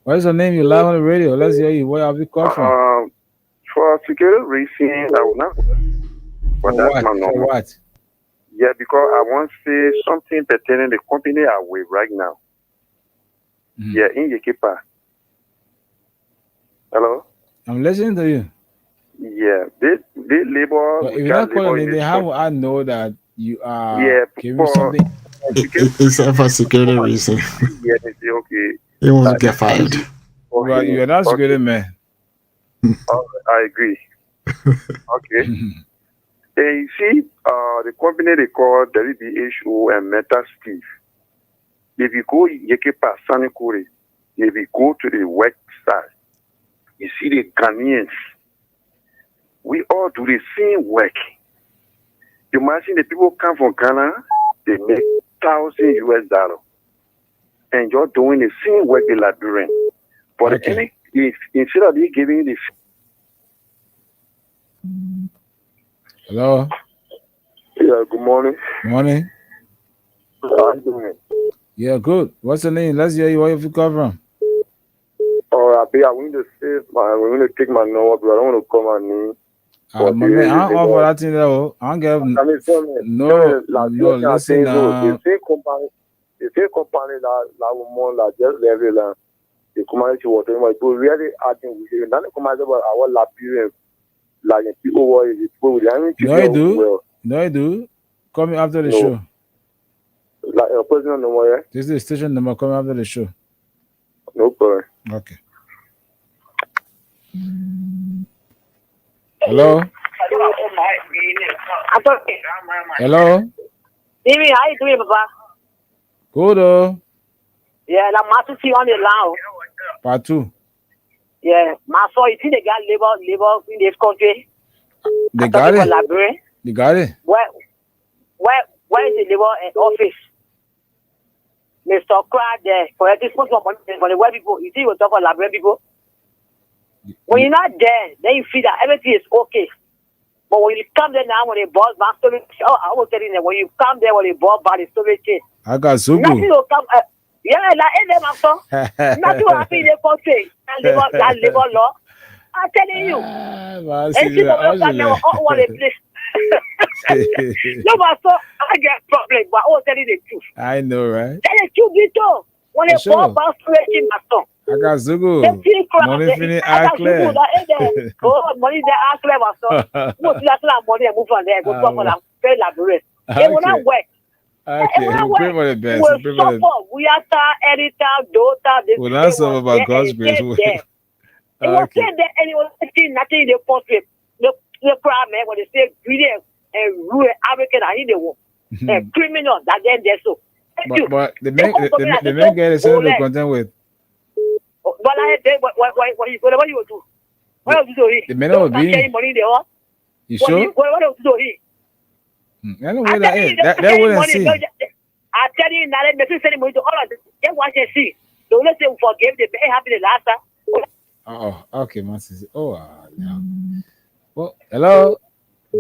What is your name? You live on the radio. Let's hear you. Where have you called from? For security reasons, I will not. But that's my number. For what? Yeah, because I want to say something pertaining to the company I'm with right now. Yeah, in Yekipa. Hello? I'm listening to you. Yeah, they labor. But if you're not calling me, then how will I know that you are giving something? It's for security reason. Yeah, they say, okay. He wants to get fired. Well, you're not security man. I agree. Okay. You see, the company they call WBHO and Meta Steve. If you go Yekepa Sanikuri, if you go to the website, you see the Ghanaians. We all do the same work. You imagine the people come from Ghana, they make $1,000 and you're doing the same work the Liberian. But instead of they giving the Hello. Yeah, good morning. Morning. How are you doing? Yeah, good. What's the name? Let's hear you. Where you come from? I want to say I'm going to take my number, but I don't want to call my name. My man, I don't offer that thing though. I don't get no. Listen, the same company that woman that just level the community water, but really acting with you. Not the community, but our Liberian, like people who are people with No, I do. No, I do. Call me after the show. Like a personal number, yeah? This is the station number. Call me after the show. No problem. Okay. Hello. Hello. David, how you doing, Papa? Good. Yeah, I'm about to see on the line. Part 2. Yeah, my son, you see the guy labor in this country. They got it. They got it. Where is the labor office? Mr. Crowd there for this money for the white people. You see, we talk about Liberian people. When you're not there, then you feel that everything is okay. But when you come there now, when the boss back storage, I was telling them, when you come there, when the boss back the storage chain, I got Zugu. nothing will come. Yeah, like in them after. Nothing will happen in the country. That labor law. I'm telling you. And people will come there, all want a place. No, but so I get problem, but I will tell you the truth. I know, right? Tell the truth, Vito. When the boss back storage chain, my son. I got Zugu. Money finish Akle. Oh, money there Akle, my son. Most of that money and move on there. Go talk on them. Very elaborate. It will not work. Okay, we pray for the best. We suffer. We are editor, daughter. We'll not suffer about God's grace. It was said there, and it was nothing in the portrait. The crime, man, when they say greedy and rude African, I need the one. Criminal, that then there's so. But the main guy is saying to contend with. But I had what you will do? What else do he? The men will be. Money there. You sure? What else do he? I don't know that wouldn't see. I tell you now, let me send money to all of them. Then watch and see. So let's say we forgive them. They happy the last time. Oh, okay, Master. Oh, yeah. Well, hello.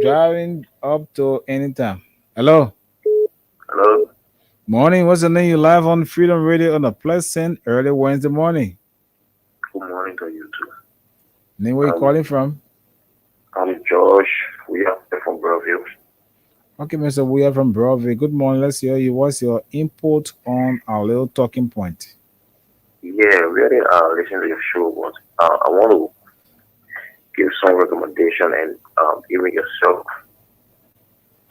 Driving up to anytime. Hello. Hello. Morning. What's the name? You live on Freedom Radio on a pleasant early Wednesday morning. Good morning to you too. Name where you calling from? I'm Josh. We are from Belleville. Okay, Mr. We are from Belleville. Good morning. Let's hear you. What's your input on our little talking point? Yeah, really listen to your show, but I want to give some recommendation and even yourself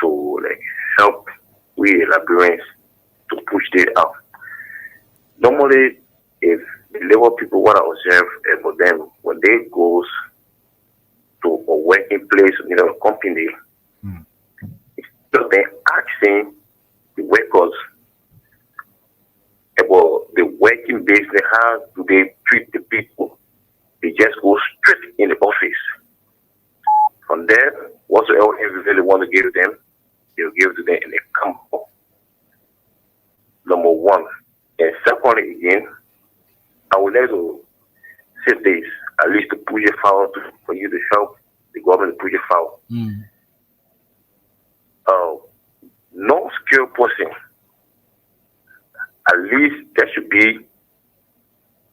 to like help we Liberians to push this out. Normally, if the labor people want to observe about them when they goes to a working place, a company, so they asking the workers about the working base, how do they treat the people? They just go straight in the office. From there, whatsoever you really want to give them, they'll give to them in a campo. Number one. And secondly, again, I would like to say this, at least to push it forward for you to help the government to push it forward. Non-skilled person, at least there should be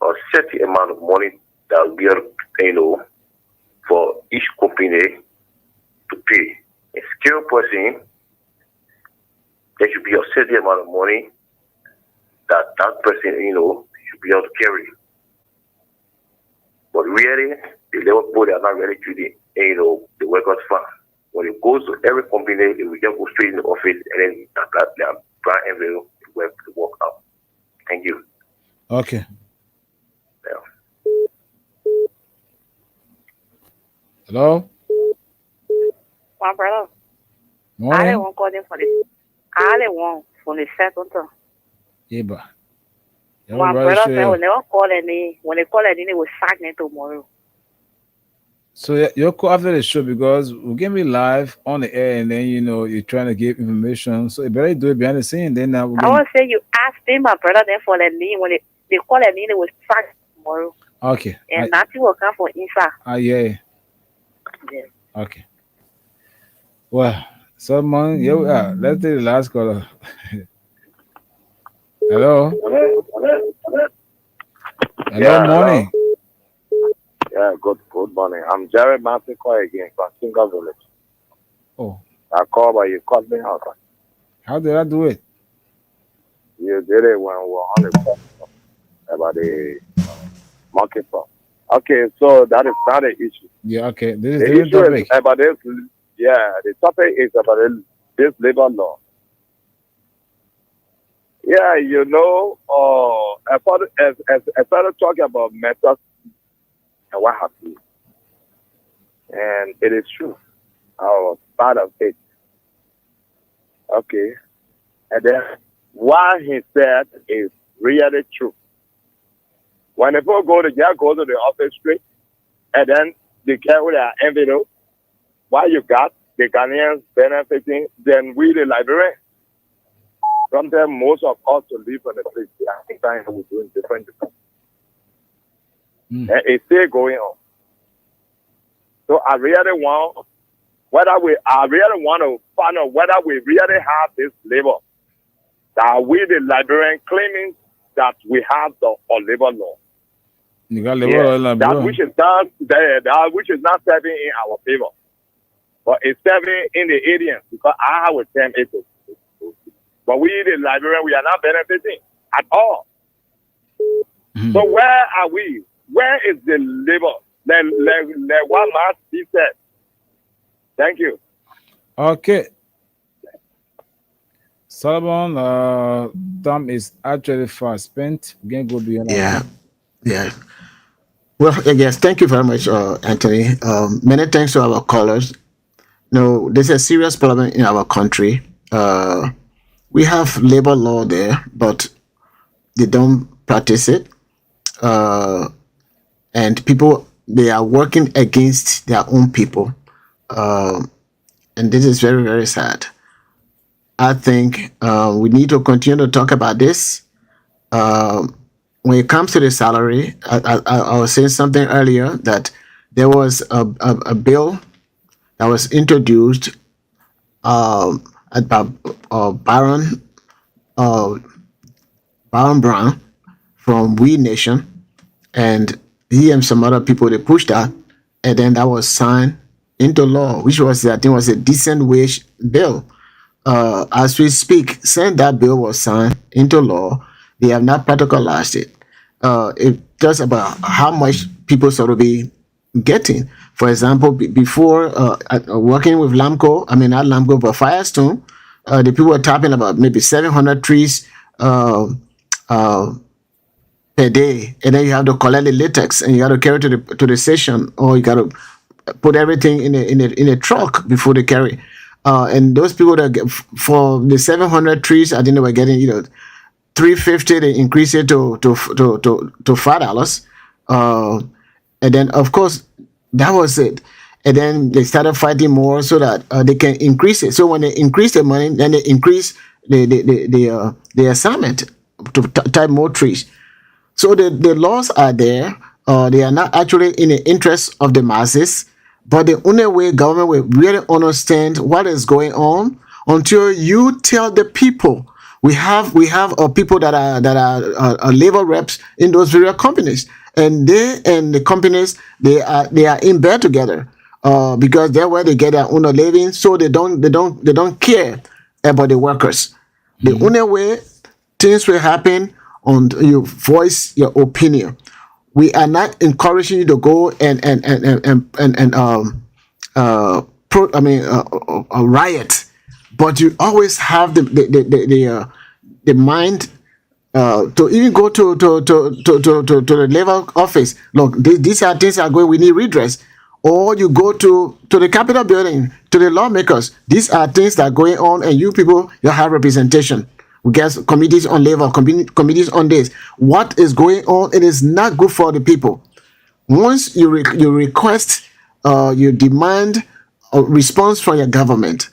a certain amount of money that will be, for each company to pay. A skilled person, there should be a certain amount of money that person, should be able to carry. But really, the labor people, they are not really treating, the workers' fund. When it goes to every company, they will just go straight in the office and then apply their plan envelope to work out. Thank you. Okay. Yeah. Hello? My brother. Morning. I won't call them for the. I won't for the second time. Yeah, but. My brother said when they call any, when they call any, they will sack me tomorrow. So you'll call after the show because we're going to be live on the air and then, you're trying to give information. So you better do it behind the scene. Then now I want to say you asked them, my brother, then for the name. When they call a name, they will sack tomorrow. Okay. And nothing will come for inside. Yeah. Yeah. Okay. Well, someone, let's take the last caller. Hello? Hello, morning. Yeah, good morning. I'm Jerry Martin again from Single Village. Oh. I called, but you called me out. How did I do it? You did it when we were on the phone about the market farm. Okay, so that is not an issue. Yeah, okay. This is the the issue topic. is about this. Yeah, the topic is about this labor law. Yeah, I started talking about methods and what have you. And it is true. I was part of it. Okay. And then what he said is really true. When people go to the office straight, and then they carry their envelope, what you got, the Ghanaians benefiting, then we, the Liberians, sometimes most of us to live on the place. I think we're doing different. And it's still going on. So I really want to find out whether we really have this labor. That we, the Liberian, claiming that we have the labor law. You got labor law, that which is not serving in our favor, but it's serving in the aliens because I have a term it. But we, the Liberian, we are not benefiting at all. So where are we? Where is the labor? Let one must be said. Thank you. Okay. Solomon, time is actually fast spent. We can go beyond. Yeah. Well, yes, thank you very much, Anthony. Many thanks to our callers. There's a serious problem in our country. We have labor law there, but they don't practice it. And people, they are working against their own people. And this is very, very sad. I think we need to continue to talk about this. When it comes to the salary, I was saying something earlier that there was a bill that was introduced at Baron Brown from We Nation, and he and some other people, they pushed that, and then that was signed into law, which was, I think, was a decent wage bill. As we speak, since that bill was signed into law, they have not protocolized it. It tells about how much people sort of be getting. For example, before working with Lamco, not Lamco, but Firestone, the people were talking about maybe 700 trees per day, and then you have to collect the latex, and you got to carry it to the station, or you got to put everything in a truck before they carry. And those people that get, for the 700 trees, I think they were getting $3.50. They increase it to $5. And then of course that was it. And then they started fighting more so that they can increase it. So when they increase the money, then they increase the assignment to type more trees. So the laws are there. They are not actually in the interest of the masses. But the only way government will really understand what is going on until you tell the people. We have people that are labor reps in those various companies, and they and the companies they are in bed together because they're where they get their own living. So they don't care about the workers. The only way things will happen on you voice your opinion. We are not encouraging you to go and riot, but you always have the mind to even go to the level office. Look, these are things that are going. We need redress. Or you go to the Capitol building, to the lawmakers. These are things that are going on, and you people, you have representation. We get committees on labor, committees on this. What is going on? It is not good for the people. Once you request, you demand a response from your government,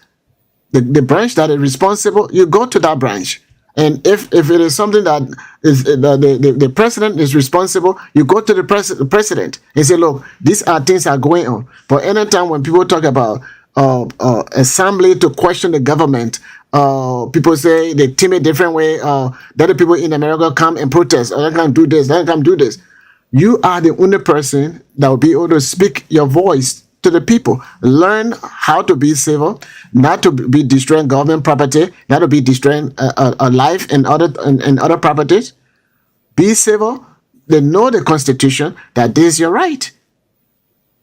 the branch that is responsible, you go to that branch. And if it is something that is the president is responsible, you go to the president and say, look, these are things that are going on. But anytime when people talk about assembly to question the government, people say they team a different way. The other people in America come and protest, or they can do this, they can do this. You are the only person that will be able to speak your voice to the people. Learn how to be civil, not to be destroying government property, not to be destroying a life and other properties. Be civil. They know the Constitution, that this is your right.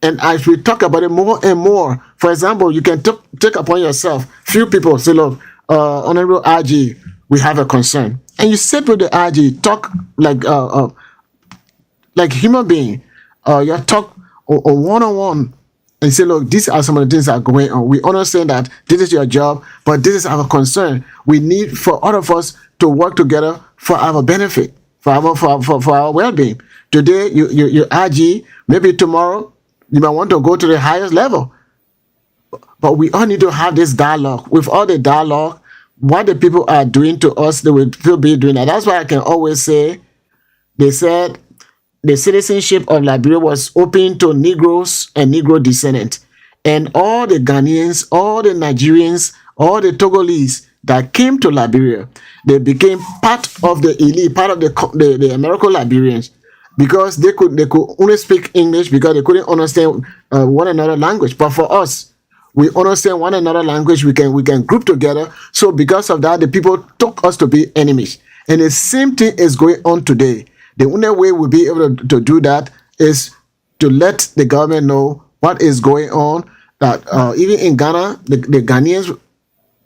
And as we talk about it more and more, for example, you can take upon yourself. Few people say, look, Honorable RG, we have a concern. And you sit with the RG, talk like human being. You talk one-on-one and say, look, these are some of the things that are going on. We understand that this is your job, but this is our concern. We need for all of us to work together for our benefit, for our well-being. Today, you RG, maybe tomorrow, you might want to go to the highest level. But we all need to have this dialogue. With all the dialogue, what the people are doing to us, they will still be doing that. That's why I can always say, they said, the citizenship of Liberia was open to Negroes and Negro descendants. And all the Ghanaians, all the Nigerians, all the Togolese that came to Liberia, they became part of the elite, part of the American Liberians, because they could only speak English because they couldn't understand one another language. But for us, we understand one another language. We can group together. So because of that, the people took us to be enemies. And the same thing is going on today. The only way we'll be able to do that is to let the government know what is going on. That even in Ghana, the Ghanaians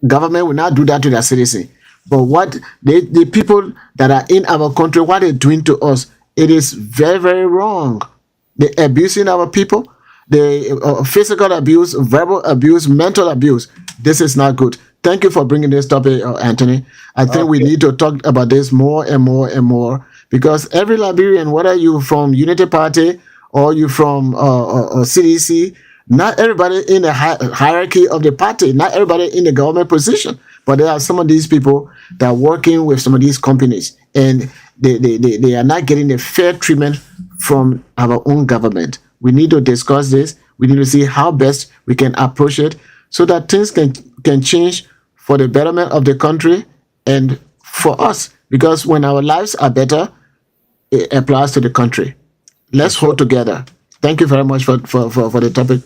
government will not do that to their citizens. But what the people that are in our country, what they're doing to us, it is very, very wrong. They're abusing our people. The physical abuse, verbal abuse, mental abuse. This is not good. Thank you for bringing this topic, Anthony. I think we need to talk about this more and more and more, because every Liberian, whether you from Unity Party or you from CDC, not everybody in the hierarchy of the party, not everybody in the government position, but there are some of these people that are working with some of these companies, and they are not getting the fair treatment from our own government. We need to discuss this. We need to see how best we can approach it so that things can change for the betterment of the country and for us. Because when our lives are better, it applies to the country. Let's hold together. Thank you very much for the topic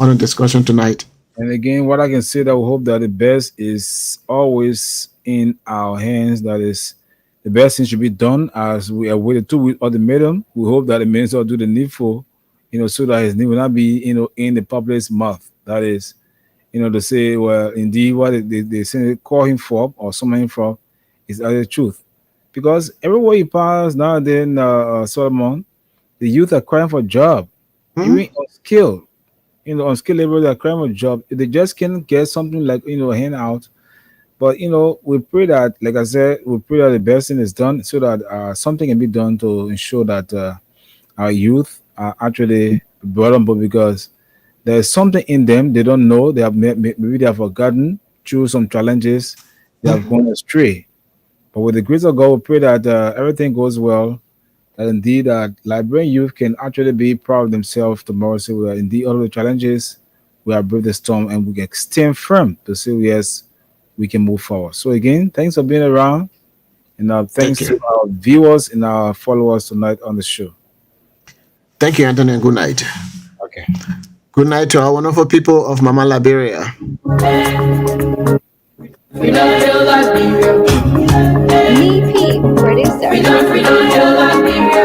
on the discussion tonight. And again, what I can say that we hope that the best is always in our hands. That is, the best thing should be done as we are waiting to with ultimatum. We hope that the minister will do the needful, so that his name will not be, in the public's mouth. That is, to say, well, indeed, what they say, call him for or summon him for is the truth. Because everywhere you pass nowadays, Solomon, the youth are crying for a job. Even unskilled, unskilled laborers are crying for a job. If they just can't get something like, a handout. But, we pray that, like I said, we pray that the best thing is done so that something can be done to ensure that our youth are actually brought on board, because there's something in them they don't know. They have maybe they have forgotten through some challenges. They have gone astray. But with the grace of God, we pray that everything goes well. That indeed, Liberian youth can actually be proud of themselves tomorrow. So we are indeed all of the challenges, we have braved the storm, and we can stand firm to say yes, we can move forward. So again, thanks for being around, and thanks to our viewers and our followers tonight on the show. Thank you, Anthony, and good night. Okay. Good night to our wonderful people of Mama Liberia. Freedom Hill Liberia. Me, P, producer. Freedom Hill Liberia.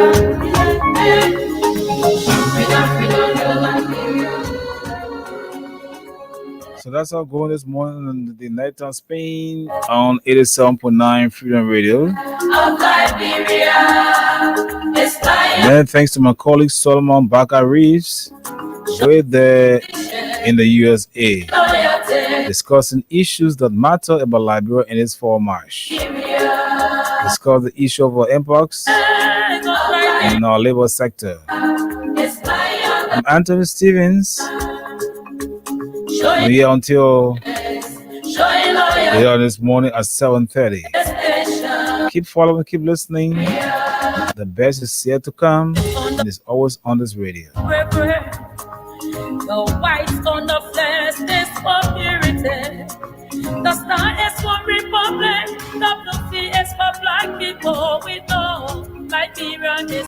So that's all going this morning on the nighttime Spain on 87.9 Freedom Radio. Then thanks to my colleague Solomon Baker Reeves, way there in the USA, discussing issues that matter about Liberia in its fall march. Discuss the issue of mpox in our labor sector. I'm Anthony Stevens. We're here until this morning at 7:30. Keep following, keep listening. The best is yet to come, and it's always on this radio. The whites on the flesh is for purity. The star is for republic. The blue sea is for black people. We know Liberia is